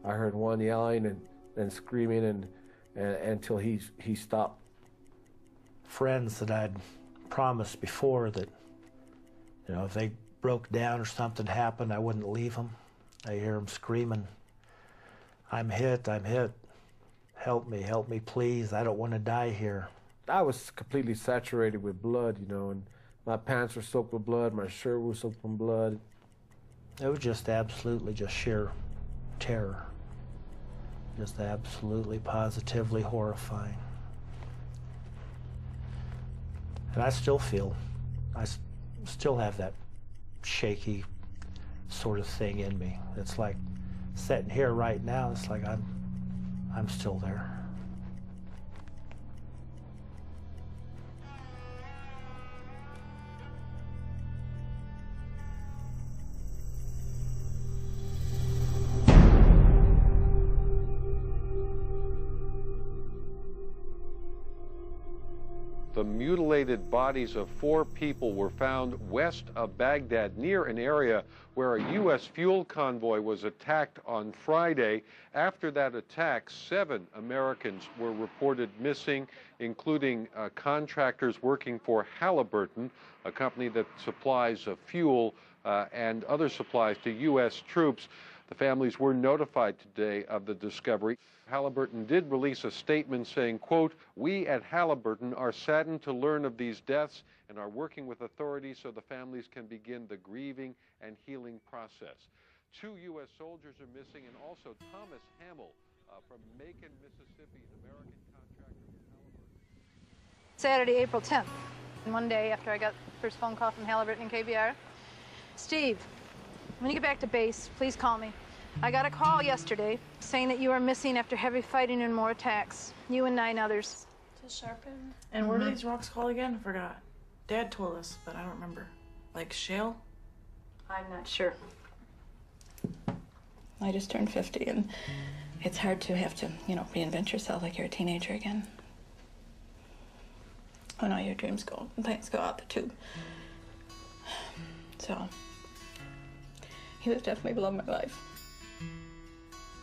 Speaker 12: I heard one yelling and screaming and until he stopped.
Speaker 24: Friends that I'd promised before that, you know, if they broke down or something happened, I wouldn't leave them. I hear them screaming, I'm hit, help me, please, I don't want to die here.
Speaker 12: I was completely saturated with blood, you know, and my pants were soaked with blood, my shirt was soaked with blood.
Speaker 24: It was just absolutely just sheer terror. Just absolutely, positively horrifying. And I still feel, I still have that shaky sort of thing in me. It's like sitting here right now, it's like I'm still there.
Speaker 5: The mutilated bodies of 4 people were found west of Baghdad, near an area where a U.S. fuel convoy was attacked on Friday. After that attack, 7 Americans were reported missing, including contractors working for Halliburton, a company that supplies fuel and other supplies to U.S. troops. The families were notified today of the discovery. Halliburton did release a statement saying, quote, "We at Halliburton are saddened to learn of these deaths and are working with authorities so the families can begin the grieving and healing process." 2 U.S. soldiers are missing, and also Thomas Hamill from Macon, Mississippi, an American contractor with Halliburton.
Speaker 8: Saturday, April 10th, and one day after I got the first phone call from Halliburton and KBR, "Steve, when you get back to base, please call me. I got a call yesterday saying that you are missing after heavy fighting and more attacks. You and 9 others.
Speaker 9: To sharpen. And what are these rocks called again? I forgot. Dad told us, but I don't remember. Like shale?
Speaker 8: I'm not sure.
Speaker 9: I just turned 50, and it's hard to have to, you know, reinvent yourself like you're a teenager again. When all your dreams go and things go out the tube. So, he was definitely the love of my life.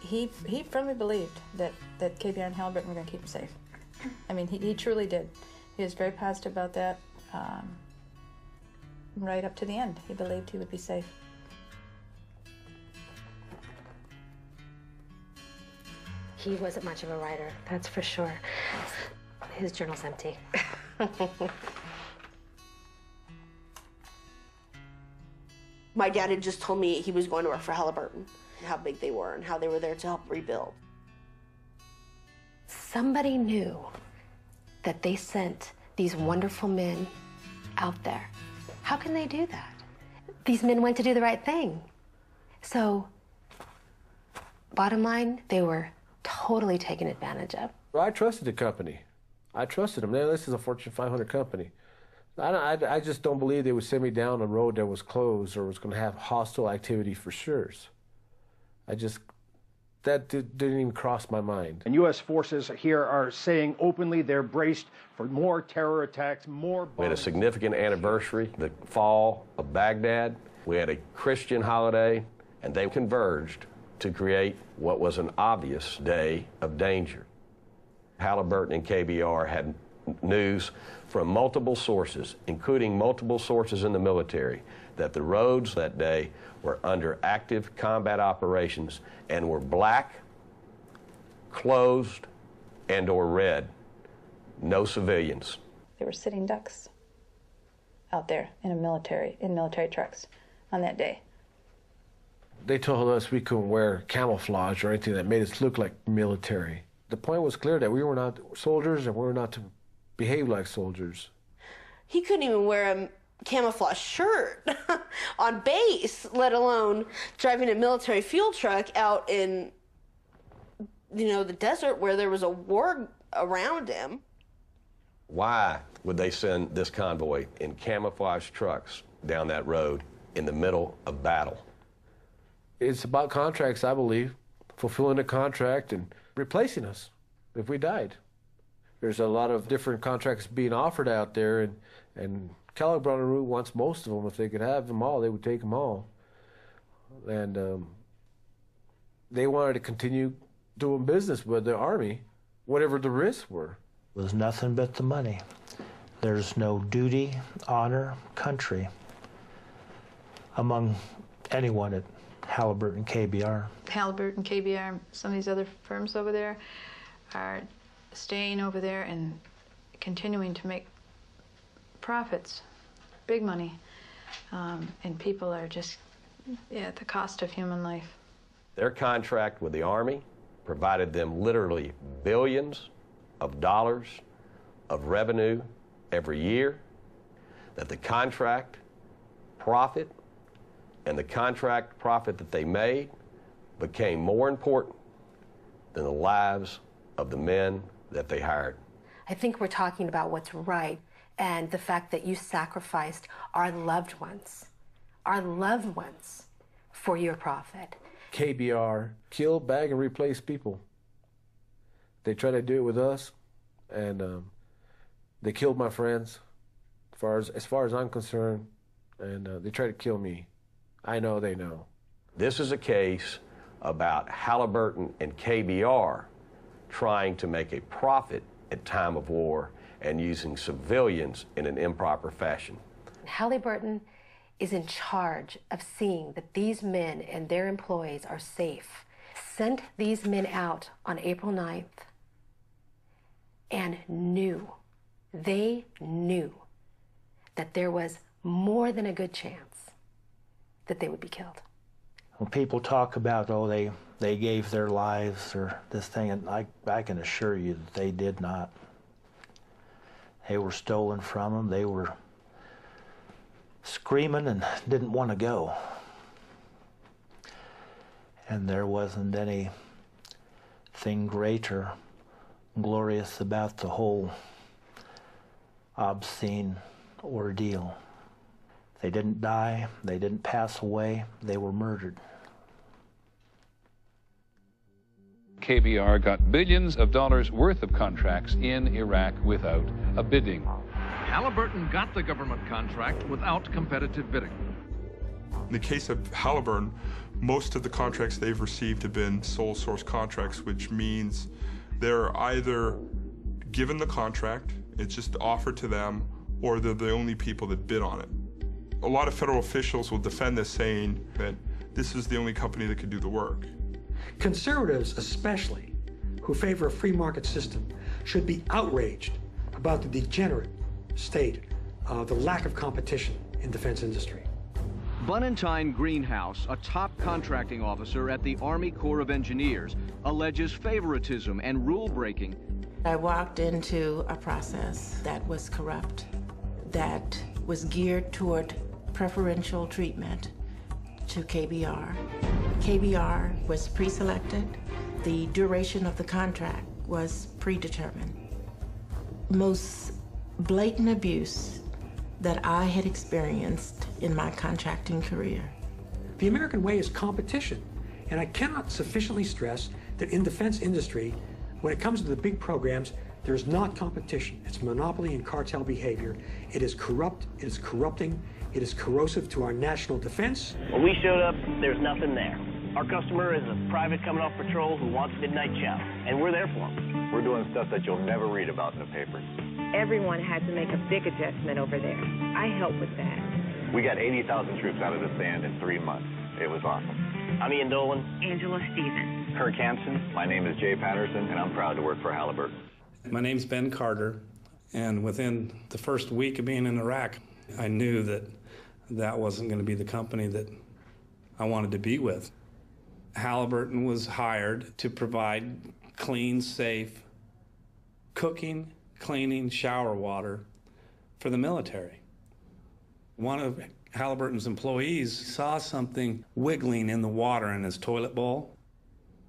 Speaker 8: He firmly believed that KBR and Halliburton were going to keep him safe. I mean, he truly did. He was very positive about that. Right up to the end, he believed he would be safe.
Speaker 18: He wasn't much of a writer, that's for sure. His journal's empty.
Speaker 21: My dad had just told me he was going to work for Halliburton, how big they were and how they were there to help rebuild.
Speaker 18: Somebody knew that they sent these wonderful men out there. How can they do that? These men went to do the right thing. So, bottom line, they were totally taken advantage of.
Speaker 12: Well, I trusted the company. I trusted them. This is a Fortune 500 company. I just don't believe they would send me down a road that was closed or was going to have hostile activity for sure. That didn't even cross my mind.
Speaker 10: And U.S. forces here are saying openly they're braced for more terror attacks, more bombings.
Speaker 11: We had a significant anniversary, the fall of Baghdad. We had a Christian holiday, and they converged to create what was an obvious day of danger. Halliburton and KBR had news from multiple sources, including multiple sources in the military, that the roads that day were under active combat operations and were black, closed, and or red. No civilians.
Speaker 8: There were sitting ducks out there in military trucks on that day.
Speaker 12: They told us we couldn't wear camouflage or anything that made us look like military. The point was clear that we were not soldiers and we were not to behave like soldiers.
Speaker 21: He couldn't even wear a camouflage shirt on base, let alone driving a military fuel truck out in, the desert where there was a war around him.
Speaker 11: Why would they send this convoy in camouflage trucks down that road in the middle of battle?
Speaker 12: It's about contracts, I believe, fulfilling a contract and replacing us if we died. There's a lot of different contracts being offered out there, and Kellogg Brown and Root wants most of them. If they could have them all, they would take them all. And they wanted to continue doing business with the Army, whatever the risks were.
Speaker 24: It was nothing but the money. There's no duty, honor, country among anyone at Halliburton KBR.
Speaker 23: Halliburton, KBR, some of these other firms over there are staying over there and continuing to make profits, big money, and people are just at the cost of human life.
Speaker 11: Their contract with the Army provided them literally billions of dollars of revenue every year, that the contract profit and the contract profit that they made became more important than the lives of the men that they hired.
Speaker 18: I think we're talking about what's right and the fact that you sacrificed our loved ones for your profit.
Speaker 12: KBR kill, bag, and replace people. They tried to do it with us, and they killed my friends, as far as I'm concerned, and they tried to kill me. I know they know.
Speaker 11: This is a case about Halliburton and KBR trying to make a profit at time of war and using civilians in an improper fashion.
Speaker 18: Halliburton is in charge of seeing that these men and their employees are safe. Sent these men out on April 9th and they knew that there was more than a good chance that they would be killed.
Speaker 24: When people talk about, they gave their lives or this thing, and I can assure you that they did not. They were stolen from them. They were screaming and didn't want to go. And there wasn't anything great or glorious about the whole obscene ordeal. They didn't die, they didn't pass away, they were murdered.
Speaker 2: KBR got billions of dollars worth of contracts in Iraq without a bidding.
Speaker 7: Halliburton got the government contract without competitive bidding.
Speaker 13: In the case of Halliburton, most of the contracts they've received have been sole source contracts, which means they're either given the contract, it's just offered to them, or they're the only people that bid on it. A lot of federal officials will defend this, saying that this is the only company that could do the work.
Speaker 15: Conservatives especially, who favor a free market system, should be outraged about the degenerate state of the lack of competition in defense industry.
Speaker 7: Bunentine Greenhouse, a top contracting officer at the Army Corps of Engineers, alleges favoritism and rule-breaking.
Speaker 14: I walked into a process that was corrupt, that was geared toward preferential treatment to KBR. KBR was pre-selected. The duration of the contract was predetermined. Most blatant abuse that I had experienced in my contracting career.
Speaker 15: The American way is competition, and I cannot sufficiently stress that in defense industry, when it comes to the big programs, there is not competition. It's monopoly and cartel behavior. It is corrupt, it is corrupting, it is corrosive to our national defense.
Speaker 20: When we showed up, there's nothing there. Our customer is a private coming off patrol who wants midnight chow, and we're there for him.
Speaker 25: We're doing stuff that you'll never read about in the papers.
Speaker 26: Everyone had to make a big adjustment over there. I helped with that.
Speaker 25: We got 80,000 troops out of the sand in 3 months. It was awesome.
Speaker 20: I'm Ian Dolan.
Speaker 26: Angela Stevens.
Speaker 25: Kirk Hansen. My name is Jay Patterson, and I'm proud to work for Halliburton.
Speaker 28: My name's Ben Carter, and within the first week of being in Iraq, I knew that that wasn't going to be the company that I wanted to be with. Halliburton was hired to provide clean, safe cooking, cleaning, shower water for the military. One of Halliburton's employees saw something wiggling in the water in his toilet bowl.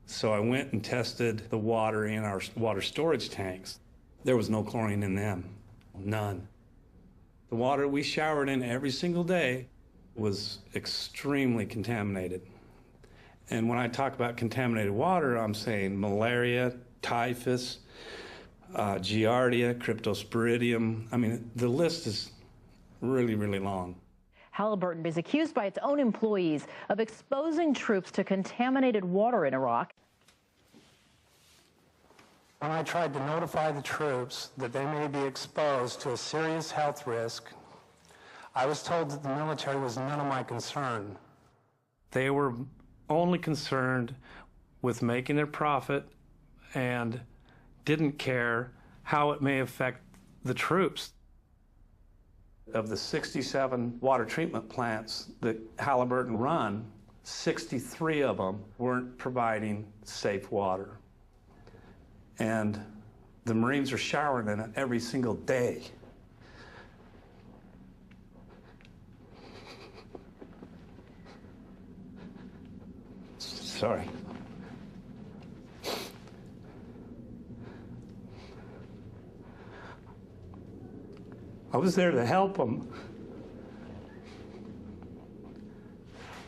Speaker 28: So I went and tested the water in our water storage tanks. There was no chlorine in them, none. The water we showered in every single day was extremely contaminated. And when I talk about contaminated water, I'm saying malaria, typhus, giardia, cryptosporidium. I mean, the list is really, really long.
Speaker 1: Halliburton is accused by its own employees of exposing troops to contaminated water in Iraq.
Speaker 3: When I tried to notify the troops that they may be exposed to a serious health risk, I was told that the military was none of my concern.
Speaker 28: They were only concerned with making their profit and didn't care how it may affect the troops. Of the 67 water treatment plants that Halliburton run, 63 of them weren't providing safe water. And the Marines are showering in it every single day. Sorry. I was there to help them.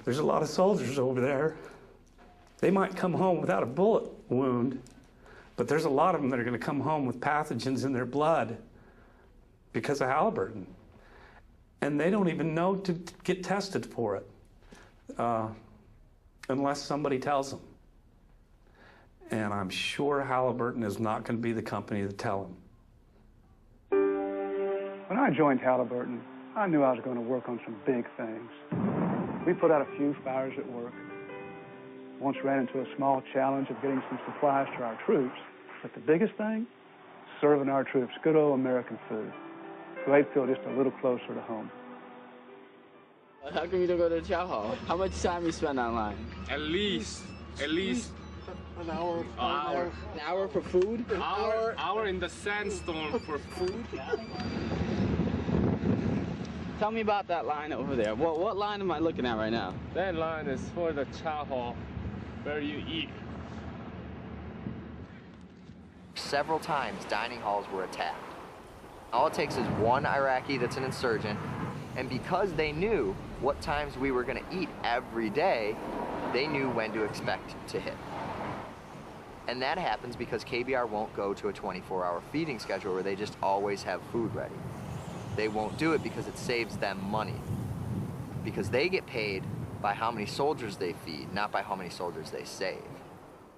Speaker 28: There's a lot of soldiers over there. They might come home without a bullet wound, but there's a lot of them that are going to come home with pathogens in their blood because of Halliburton. And they don't even know to get tested for it unless somebody tells them. And I'm sure Halliburton is not going to be the company to tell them.
Speaker 6: When I joined Halliburton, I knew I was going to work on some big things. We put out a few fires at work. Once ran into a small challenge of getting some supplies to our troops. But the biggest thing, serving our troops good old American food. So they'd feel just a little closer to home.
Speaker 16: How come you don't go to the chow hall? How much time you spend online?
Speaker 17: At least
Speaker 16: an hour. An hour for food?
Speaker 17: Hour in the sandstorm for food.
Speaker 16: Tell me about that line over there. What line am I looking at right now?
Speaker 17: That line is for the chow hall, where you eat.
Speaker 19: Several times, dining halls were attacked. All it takes is one Iraqi that's an insurgent, and because they knew what times we were going to eat every day, they knew when to expect to hit. And that happens because KBR won't go to a 24-hour feeding schedule where they just always have food ready. They won't do it because it saves them money. Because they get paid by how many soldiers they feed, not by how many soldiers they save.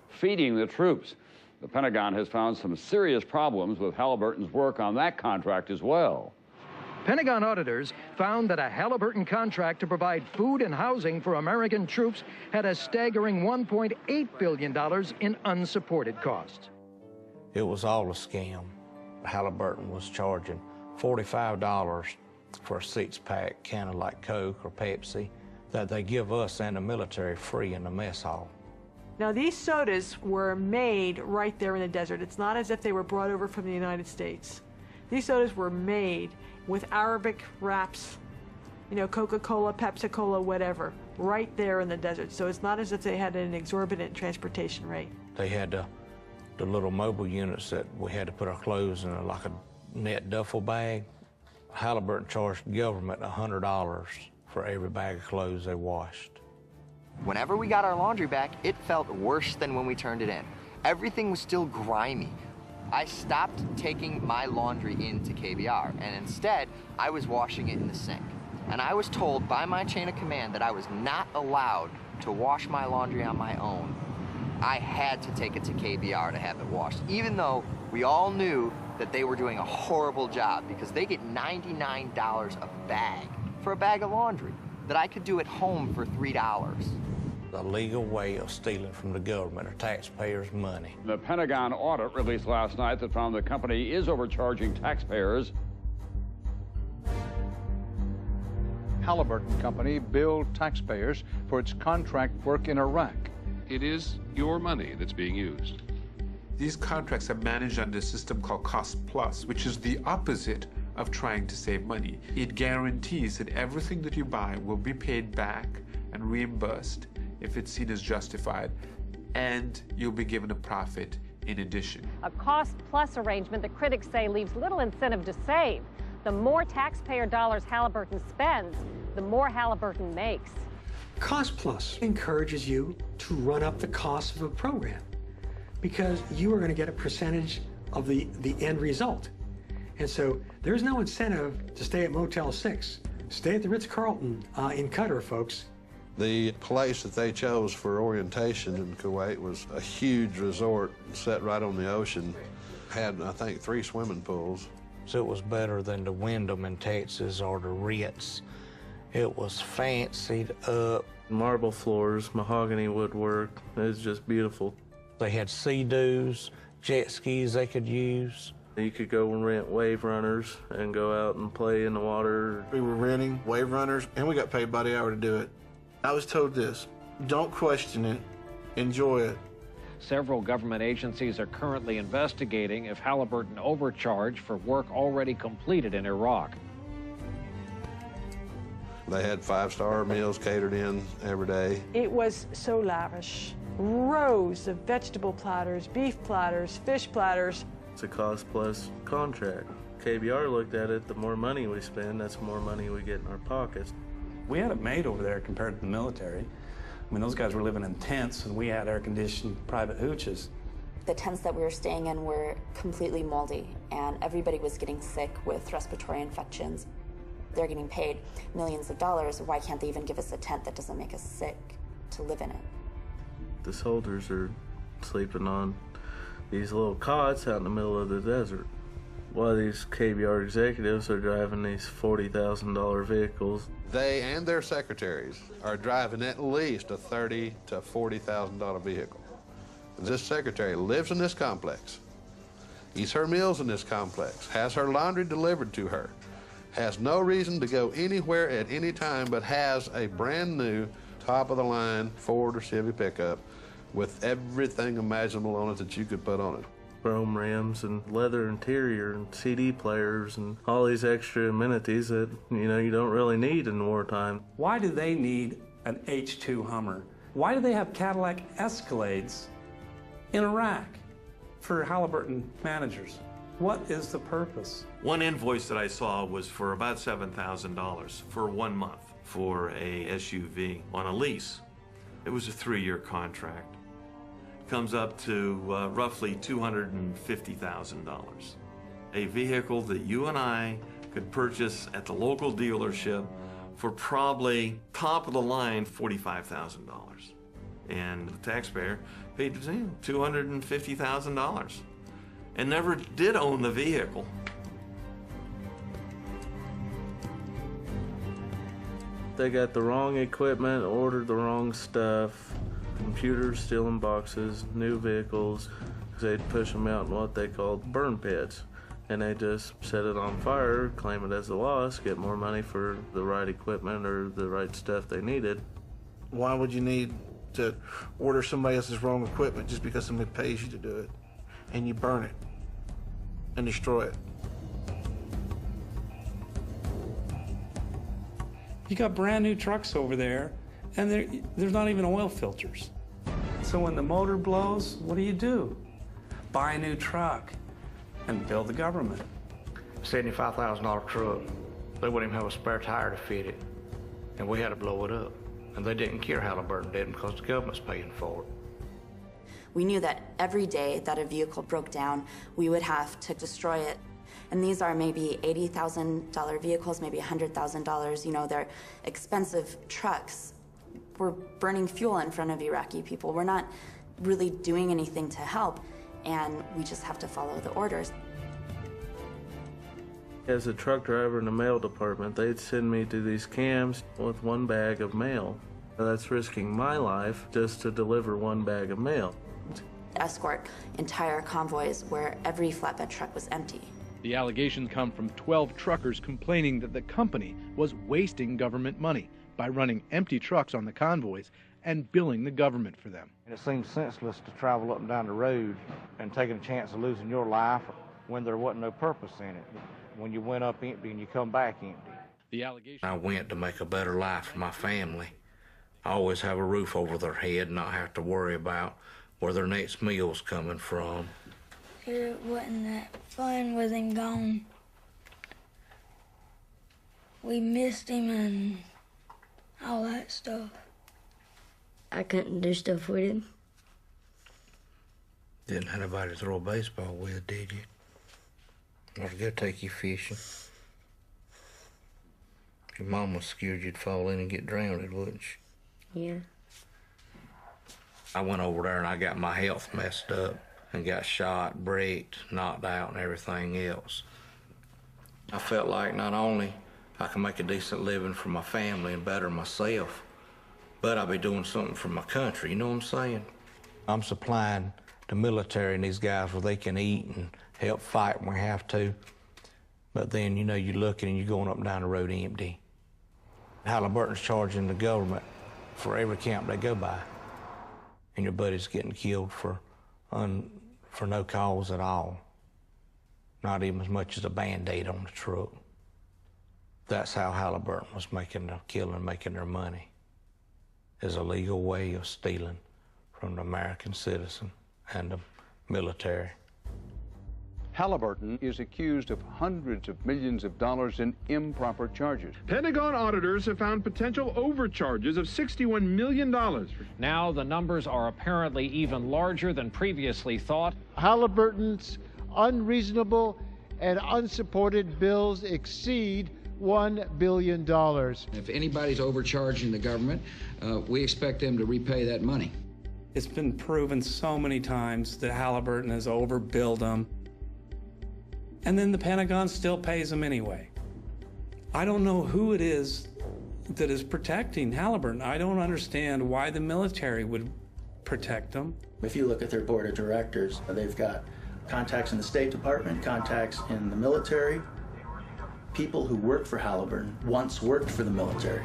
Speaker 22: Feeding the troops. The Pentagon has found some serious problems with Halliburton's work on that contract as well.
Speaker 10: Pentagon auditors found that a Halliburton contract to provide food and housing for American troops had a staggering $1.8 billion in unsupported costs.
Speaker 24: It was all a scam. Halliburton was charging $45 for a six-pack can of like Coke or Pepsi that they give us and the military free in the mess hall.
Speaker 27: Now, these sodas were made right there in the desert. It's not as if they were brought over from the United States. These sodas were made with Arabic wraps, you know, Coca-Cola, Pepsi-Cola, whatever, right there in the desert. So it's not as if they had an exorbitant transportation rate.
Speaker 24: They had the little mobile units that we had to put our clothes in, like a net duffel bag. Halliburton charged the government $100 for every bag of clothes they washed.
Speaker 19: Whenever we got our laundry back, it felt worse than when we turned it in. Everything was still grimy. I stopped taking my laundry into KBR, and instead, I was washing it in the sink. And I was told by my chain of command that I was not allowed to wash my laundry on my own. I had to take it to KBR to have it washed, even though we all knew that they were doing a horrible job because they get $99 a bag for a bag of laundry that I could do at home for $3.
Speaker 24: A legal way of stealing from the government or taxpayers' money.
Speaker 22: The Pentagon audit released last night that found the company is overcharging taxpayers.
Speaker 2: Halliburton Company billed taxpayers for its contract work in Iraq. It is your money that's being used.
Speaker 29: These contracts are managed under a system called Cost Plus, which is the opposite
Speaker 4: of trying to save money. It guarantees that everything that you buy will be paid back and reimbursed if it's seen as justified, and you'll be given a profit in addition.
Speaker 5: A cost-plus arrangement that critics say leaves little incentive to save. The more taxpayer dollars Halliburton spends, the more Halliburton makes.
Speaker 15: Cost plus encourages you to run up the cost of a program because you are going to get a percentage of the end result. And so there's no incentive to stay at Motel 6. Stay at the Ritz-Carlton in Qatar, folks.
Speaker 8: The place that they chose for orientation in Kuwait was a huge resort set right on the ocean. Had, I think, 3 swimming pools.
Speaker 24: So it was better than the Wyndham in Texas or the Ritz. It was fancied up.
Speaker 9: Marble floors, mahogany woodwork. It was just beautiful.
Speaker 24: They had sea-doos, jet skis they could use.
Speaker 9: You could go and rent wave runners and go out and play in the water.
Speaker 11: We were renting wave runners, and we got paid by the hour to do it. I was told this: don't question it, enjoy it.
Speaker 12: Several government agencies are currently investigating if Halliburton overcharged for work already completed in Iraq.
Speaker 8: They had 5-star meals catered in every day.
Speaker 27: It was so lavish. Rows of vegetable platters, beef platters, fish platters.
Speaker 9: It's a cost-plus contract. KBR looked at it, the more money we spend, that's more money we get in our pockets.
Speaker 28: We had it made over there compared to the military. I mean, those guys were living in tents, and we had air-conditioned private hooches.
Speaker 21: The tents that we were staying in were completely moldy, and everybody was getting sick with respiratory infections. They're getting paid millions of dollars. Why can't they even give us a tent that doesn't make us sick to live in it?
Speaker 9: The soldiers are sleeping on these little cots out in the middle of the desert, while these KBR executives are driving these $40,000 vehicles.
Speaker 8: They and their secretaries are driving at least a $30,000 to $40,000 vehicle. This secretary lives in this complex, eats her meals in this complex, has her laundry delivered to her, has no reason to go anywhere at any time, but has a brand new top-of-the-line Ford or Chevy pickup with everything imaginable on it that you could put on it.
Speaker 9: Chrome rims and leather interior and CD players and all these extra amenities that, you don't really need in wartime.
Speaker 28: Why do they need an H2 Hummer? Why do they have Cadillac Escalades in Iraq for Halliburton managers? What is the purpose?
Speaker 23: One invoice that I saw was for about $7,000 for 1 month for a SUV on a lease. It was a 3-year contract. Comes up to roughly $250,000. A vehicle that you and I could purchase at the local dealership for probably top of the line $45,000. And the taxpayer paid $250,000 and never did own the vehicle.
Speaker 9: They got the wrong equipment, ordered the wrong stuff, computers still in boxes, new vehicles. They'd push them out in what they called burn pits, and they just set it on fire, claim it as a loss, get more money for the right equipment or the right stuff they needed.
Speaker 11: Why would you need to order somebody else's wrong equipment just because somebody pays you to do it, and you burn it and destroy it?
Speaker 28: You got brand new trucks over there, and there's not even oil filters. So when the motor blows, what do? Buy a new truck and build the government.
Speaker 24: $75,000 truck. They wouldn't even have a spare tire to fit it. And we had to blow it up. And they didn't care Halliburton did because the government's paying for it.
Speaker 21: We knew that every day that a vehicle broke down, we would have to destroy it. And these are maybe $80,000 vehicles, maybe $100,000. They're expensive trucks. We're burning fuel in front of Iraqi people. We're not really doing anything to help, and we just have to follow the orders.
Speaker 9: As a truck driver in the mail department, they'd send me to these camps with 1 bag of mail. That's risking my life just to deliver 1 bag of mail.
Speaker 21: Escort entire convoys where every flatbed truck was empty.
Speaker 29: The allegations come from 12 truckers complaining that the company was wasting government money by running empty trucks on the convoys and billing the government for them.
Speaker 24: And it seems senseless to travel up and down the road and taking a chance of losing your life when there wasn't no purpose in it. when you went up empty and you come back empty.
Speaker 29: The allegation.
Speaker 1: I went to make a better life for my family. I always have a roof over their head and not have to worry about where their next meal's coming from.
Speaker 3: It wasn't that fun with him gone. We missed him and all that stuff. I couldn't do stuff with him.
Speaker 1: Didn't have anybody to throw a baseball with, did you? Or to go take you fishing. Your mom was scared you'd fall in and get drowned, wouldn't she?
Speaker 3: Yeah.
Speaker 1: I went over there and I got my health messed up and got shot, bricked, knocked out, and everything else. I felt like not only I can make a decent living for my family and better myself, but I'll be doing something for my country, you know what I'm saying? I'm supplying the military and these guys where they can eat and help fight when we have to. But then, you know, you're looking and you're going up and down the road empty. Halliburton's charging the government for every camp they go by. And your buddy's getting killed for no cause at all. Not even as much as a Band-Aid on the truck. That's how Halliburton was making their killing, making their money. Is a legal way of stealing from the American citizen and the military.
Speaker 2: Halliburton is accused of hundreds of millions of dollars in improper charges.
Speaker 7: Pentagon auditors have found potential overcharges of $61 million.
Speaker 12: Now the numbers are apparently even larger than previously thought.
Speaker 13: Halliburton's unreasonable and unsupported bills exceed $1 billion.
Speaker 14: If anybody's overcharging the government, we expect them to repay that money.
Speaker 28: It's been proven so many times that Halliburton has overbilled them. And then the Pentagon still pays them anyway. I don't know who it is that is protecting Halliburton. I don't understand why the military would protect them.
Speaker 18: If you look at their board of directors, they've got contacts in the State Department, contacts in the military. People who work for Halliburton once worked for the military.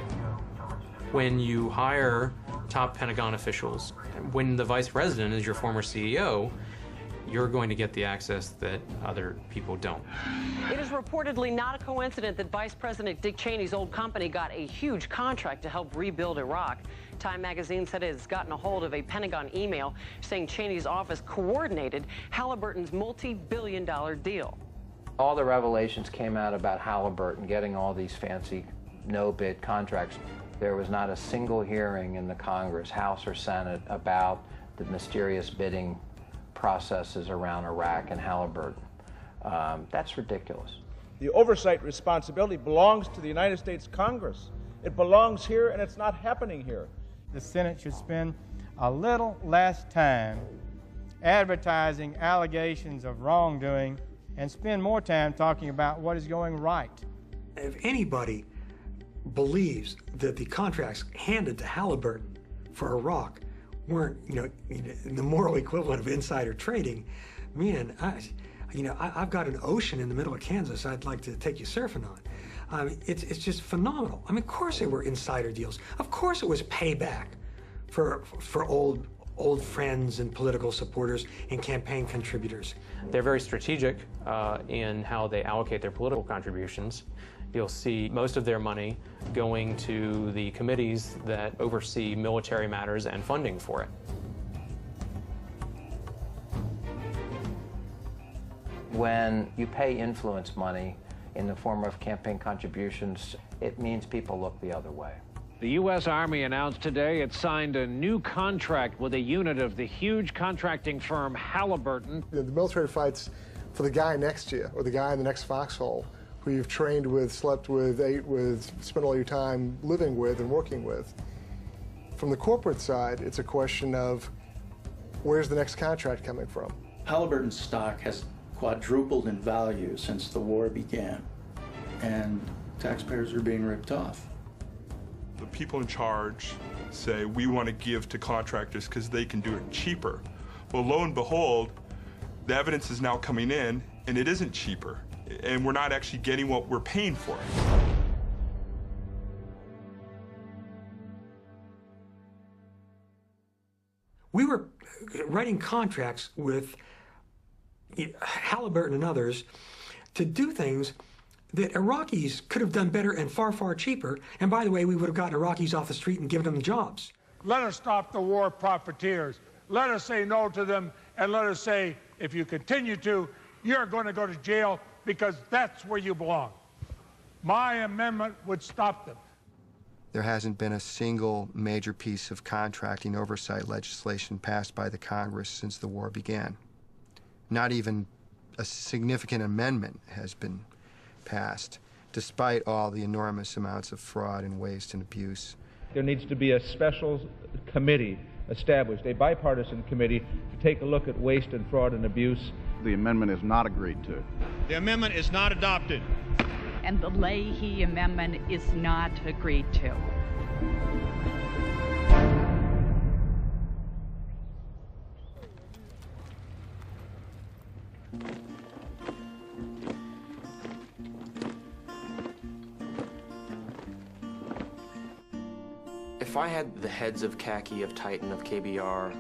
Speaker 20: When you hire top Pentagon officials, when the vice president is your former CEO, you're going to get the access that other people don't.
Speaker 25: It is reportedly not a coincidence that Vice President Dick Cheney's old company got a huge contract to help rebuild Iraq. Time magazine said it has gotten a hold of a Pentagon email saying Cheney's office coordinated Halliburton's multi-billion-dollar deal.
Speaker 26: All the revelations came out about Halliburton getting all these fancy no-bid contracts. There was not a single hearing in the Congress, House or Senate, about the mysterious bidding processes around Iraq and Halliburton. That's ridiculous.
Speaker 30: The oversight responsibility belongs to the United States Congress. It belongs here, and it's not happening here.
Speaker 31: The Senate should spend a little less time advertising allegations of wrongdoing and spend more time talking about what is going right.
Speaker 15: If anybody believes that the contracts handed to Halliburton for Iraq weren't, the moral equivalent of insider trading, man, I've got an ocean in the middle of Kansas I'd like to take you surfing on. It's just phenomenal. I mean, of course they were insider deals. Of course it was payback for old friends and political supporters and campaign contributors.
Speaker 20: They're very strategic in how they allocate their political contributions. You'll see most of their money going to the committees that oversee military matters and funding for it.
Speaker 26: When you pay influence money in the form of campaign contributions, it means people look the other way.
Speaker 12: The U.S. Army announced today it signed a new contract with a unit of the huge contracting firm Halliburton.
Speaker 32: The military fights for the guy next to you or the guy in the next foxhole who you've trained with, slept with, ate with, spent all your time living with and working with. From the corporate side, it's a question of where's the next contract coming from?
Speaker 18: Halliburton's stock has quadrupled in value since the war began, and taxpayers are being ripped off.
Speaker 33: The people in charge say we want to give to contractors because they can do it cheaper. Well, lo and behold, the evidence is now coming in and it isn't cheaper, and we're not actually getting what we're paying for.
Speaker 15: We were writing contracts with Halliburton and others to do things that Iraqis could have done better and far, far cheaper. And by the way, we would have gotten Iraqis off the street and given them jobs.
Speaker 4: Let us stop the war profiteers. Let us say no to them, and let us say, if you continue to, you're going to go to jail because that's where you belong. My amendment would stop them.
Speaker 5: There hasn't been a single major piece of contracting oversight legislation passed by the Congress since the war began. Not even a significant amendment has been passed, despite all the enormous amounts of fraud and waste and abuse.
Speaker 30: There needs to be a special committee established, a bipartisan committee, to take a look at waste and fraud and abuse.
Speaker 6: The amendment is not agreed to.
Speaker 8: The amendment is not adopted.
Speaker 9: And the Leahy amendment is not agreed to.
Speaker 10: If I had the heads of Khaki, of Titan, of KBR,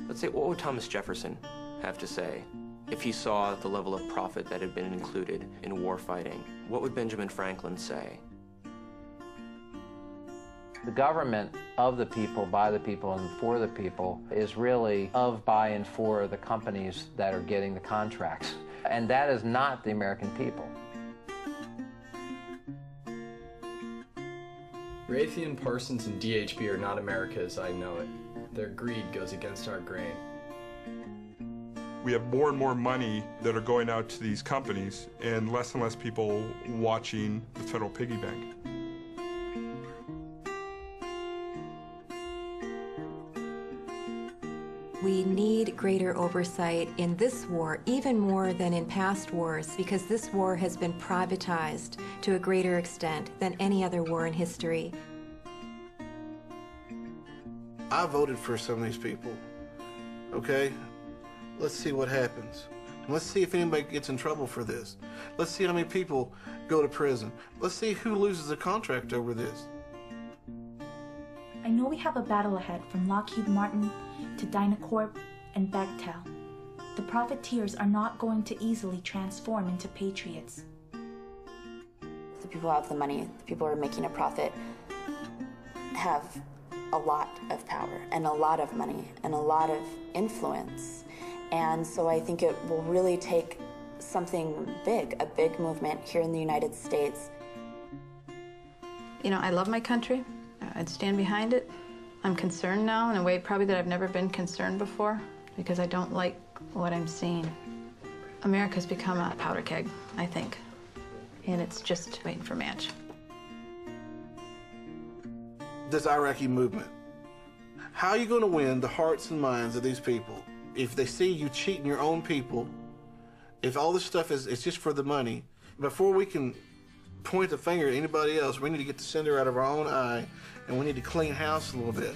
Speaker 10: let's say, what would Thomas Jefferson have to say if he saw the level of profit that had been included in war fighting? What would Benjamin Franklin say?
Speaker 26: The government of the people, by the people, and for the people is really of, by, and for the companies that are getting the contracts. And that is not the American people.
Speaker 11: Raytheon, Parsons, and DHB are not America as I know it. Their greed goes against our grain.
Speaker 33: We have more and more money that are going out to these companies and less people watching the federal piggy bank.
Speaker 16: We need greater oversight in this war, even more than in past wars, because this war has been privatized to a greater extent than any other war in history.
Speaker 17: I voted for some of these people, okay? Let's see what happens. Let's see if anybody gets in trouble for this. Let's see how many people go to prison. Let's see who loses a contract over this.
Speaker 19: I know we have a battle ahead from Lockheed Martin to Dynacorp and Bechtel. The profiteers are not going to easily transform into patriots.
Speaker 21: The people who have the money, the people who are making a profit, have a lot of power and a lot of money and a lot of influence. And so I think it will really take something big, a big movement here in the United States.
Speaker 22: You know, I love my country. I'd stand behind it. I'm concerned now in a way probably that I've never been concerned before because I don't like what I'm seeing. America's become a powder keg, I think, and it's just waiting for match.
Speaker 17: This Iraqi movement, how are you going to win the hearts and minds of these people if they see you cheating your own people, if all this stuff is just for the money? Before we can point the finger at anybody else, we need to get the cinder out of our own eye, and we need to clean house a little bit.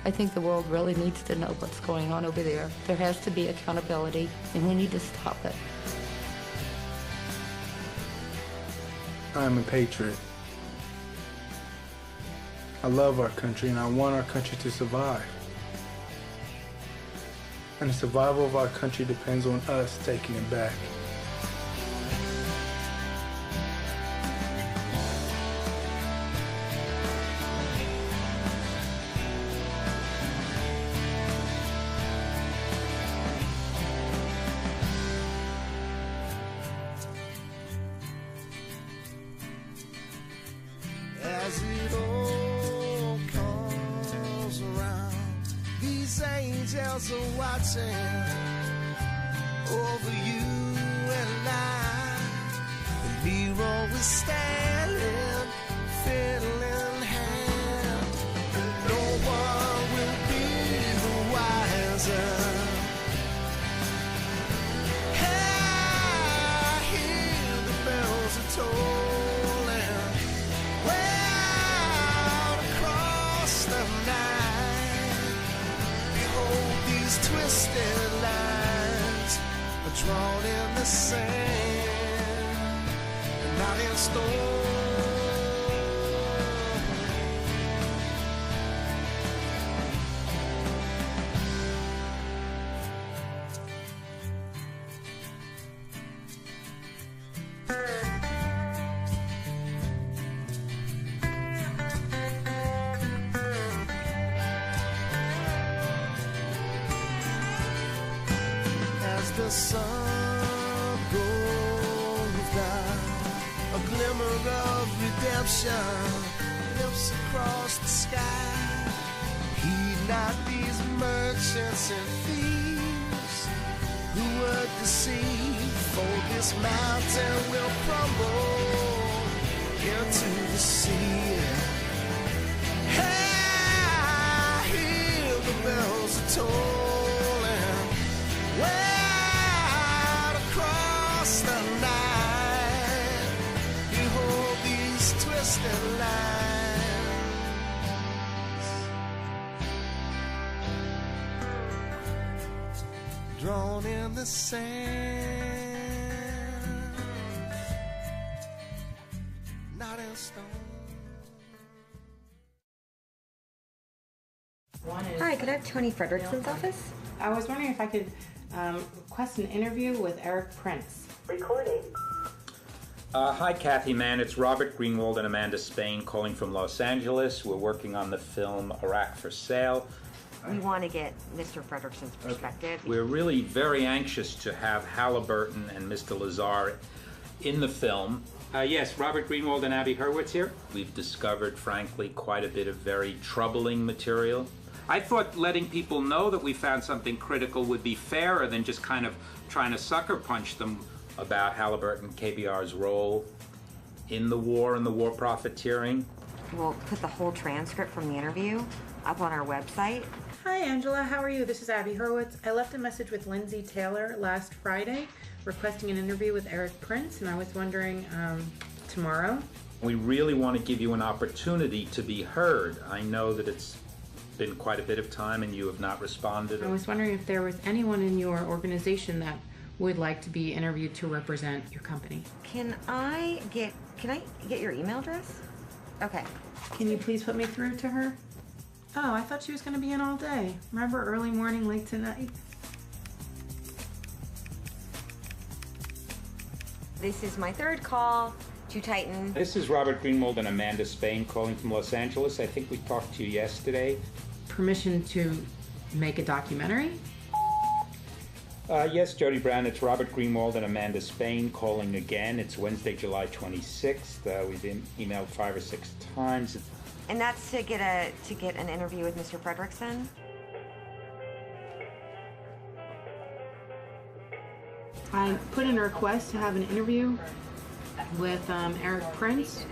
Speaker 23: I think the world really needs to know what's going on over there. There has to be accountability, and we need to stop it.
Speaker 27: I'm a patriot. I love our country, and I want our country to survive. And the survival of our country depends on us taking it back. As it all comes around, these angels are watching over you and I. The mirror is standing, fiddle in hand, and no one will be the wiser. I hear the bells are tolling. Twisted lines are drawn in the sand, and not in stone.
Speaker 1: the sun goes down, a glimmer of redemption lifts across the sky. Heed not these merchants and thieves who would deceive, for this mountain will crumble into the sea. Hey, I hear the bells are tolling way out across the night. Behold these twisted lines drawn in the sand, not in stone.
Speaker 2: Hi, could I have Tony Frederickson's office?
Speaker 3: I was wondering if I could request an interview with Eric Prince.
Speaker 2: Recording.
Speaker 7: Hi, Kathy Mann. It's Robert Greenwald and Amanda Spain calling from Los Angeles. We're working on the film Iraque for Sale.
Speaker 2: We want to get Mr. Frederickson's perspective.
Speaker 7: We're really very anxious to have Halliburton and Mr. Lazar in the film. Yes, Robert Greenwald and Abby Hurwitz here. We've discovered, frankly, quite a bit of very troubling material. I thought letting people know that we found something critical would be fairer than just kind of trying to sucker punch them about Halliburton KBR's role in the war and the war profiteering.
Speaker 2: We'll put the whole transcript from the interview up on our website.
Speaker 3: Hi, Angela. How are you? This is Abby Hurwitz. I left a message with Lindsay Taylor last Friday requesting an interview with Eric Prince, and I was wondering tomorrow.
Speaker 7: We really want to give you an opportunity to be heard. I know that it's been quite a bit of time and you have not responded.
Speaker 3: I was wondering if there was anyone in your organization that would like to be interviewed to represent your company.
Speaker 2: Can I get your email address? Okay.
Speaker 3: Can you please put me through to her? Oh, I thought she was going to be in all day. Remember, early morning, late tonight?
Speaker 2: This is my third call to Titan.
Speaker 7: This is Robert Greenwald and Amanda Spain calling from Los Angeles. I think we talked to you yesterday.
Speaker 3: Permission to make a documentary?
Speaker 7: Yes, Jody Brown, it's Robert Greenwald and Amanda Spain calling again. It's Wednesday, July 26th. We've been emailed 5 or 6 times.
Speaker 2: And that's to get an interview with Mr. Frederickson?
Speaker 3: I put in a request to have an interview with Eric Prince.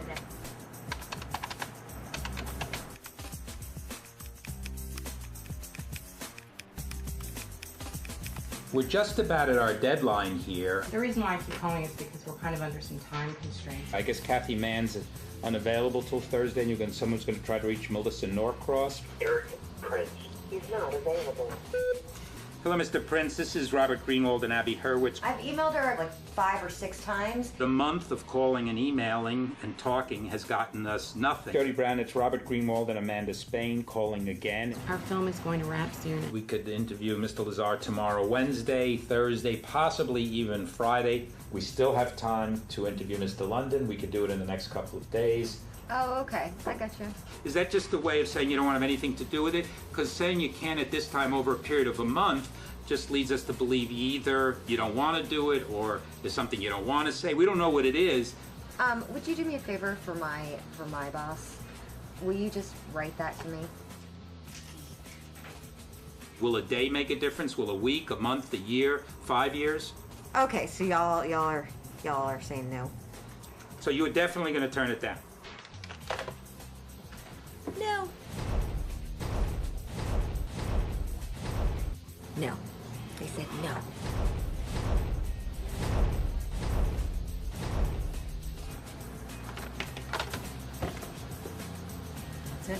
Speaker 7: We're just about at our deadline here.
Speaker 3: The reason why I keep calling is because we're kind of under some time constraints.
Speaker 7: I guess Kathy Mann's unavailable till Thursday, and someone's going to try to reach Melissa Norcross.
Speaker 2: Eric Prince is not available.
Speaker 7: Hello, Mr. Prince. This is Robert Greenwald and Abby Hurwitz.
Speaker 2: I've emailed her like 5 or 6 times.
Speaker 7: The month of calling and emailing and talking has gotten us nothing. Jody Brown, it's Robert Greenwald and Amanda Spain calling again.
Speaker 3: Our film is going to wrap soon.
Speaker 7: We could interview Mr. Lazar tomorrow, Wednesday, Thursday, possibly even Friday. We still have time to interview Mr. London. We could do it in the next couple of days.
Speaker 2: Oh, okay. I got you.
Speaker 7: Is that just a way of saying you don't want to have anything to do with it? Because saying you can at this time over a period of a month just leads us to believe either you don't want to do it or there's something you don't want to say. We don't know what it is.
Speaker 2: Would you do me a favor for my boss? Will you just write that to me?
Speaker 7: Will a day make a difference? Will a week, a month, a year, 5 years?
Speaker 2: Okay, so y'all are saying no.
Speaker 7: So you were definitely going to turn it down?
Speaker 2: No. No. They said no. That's it.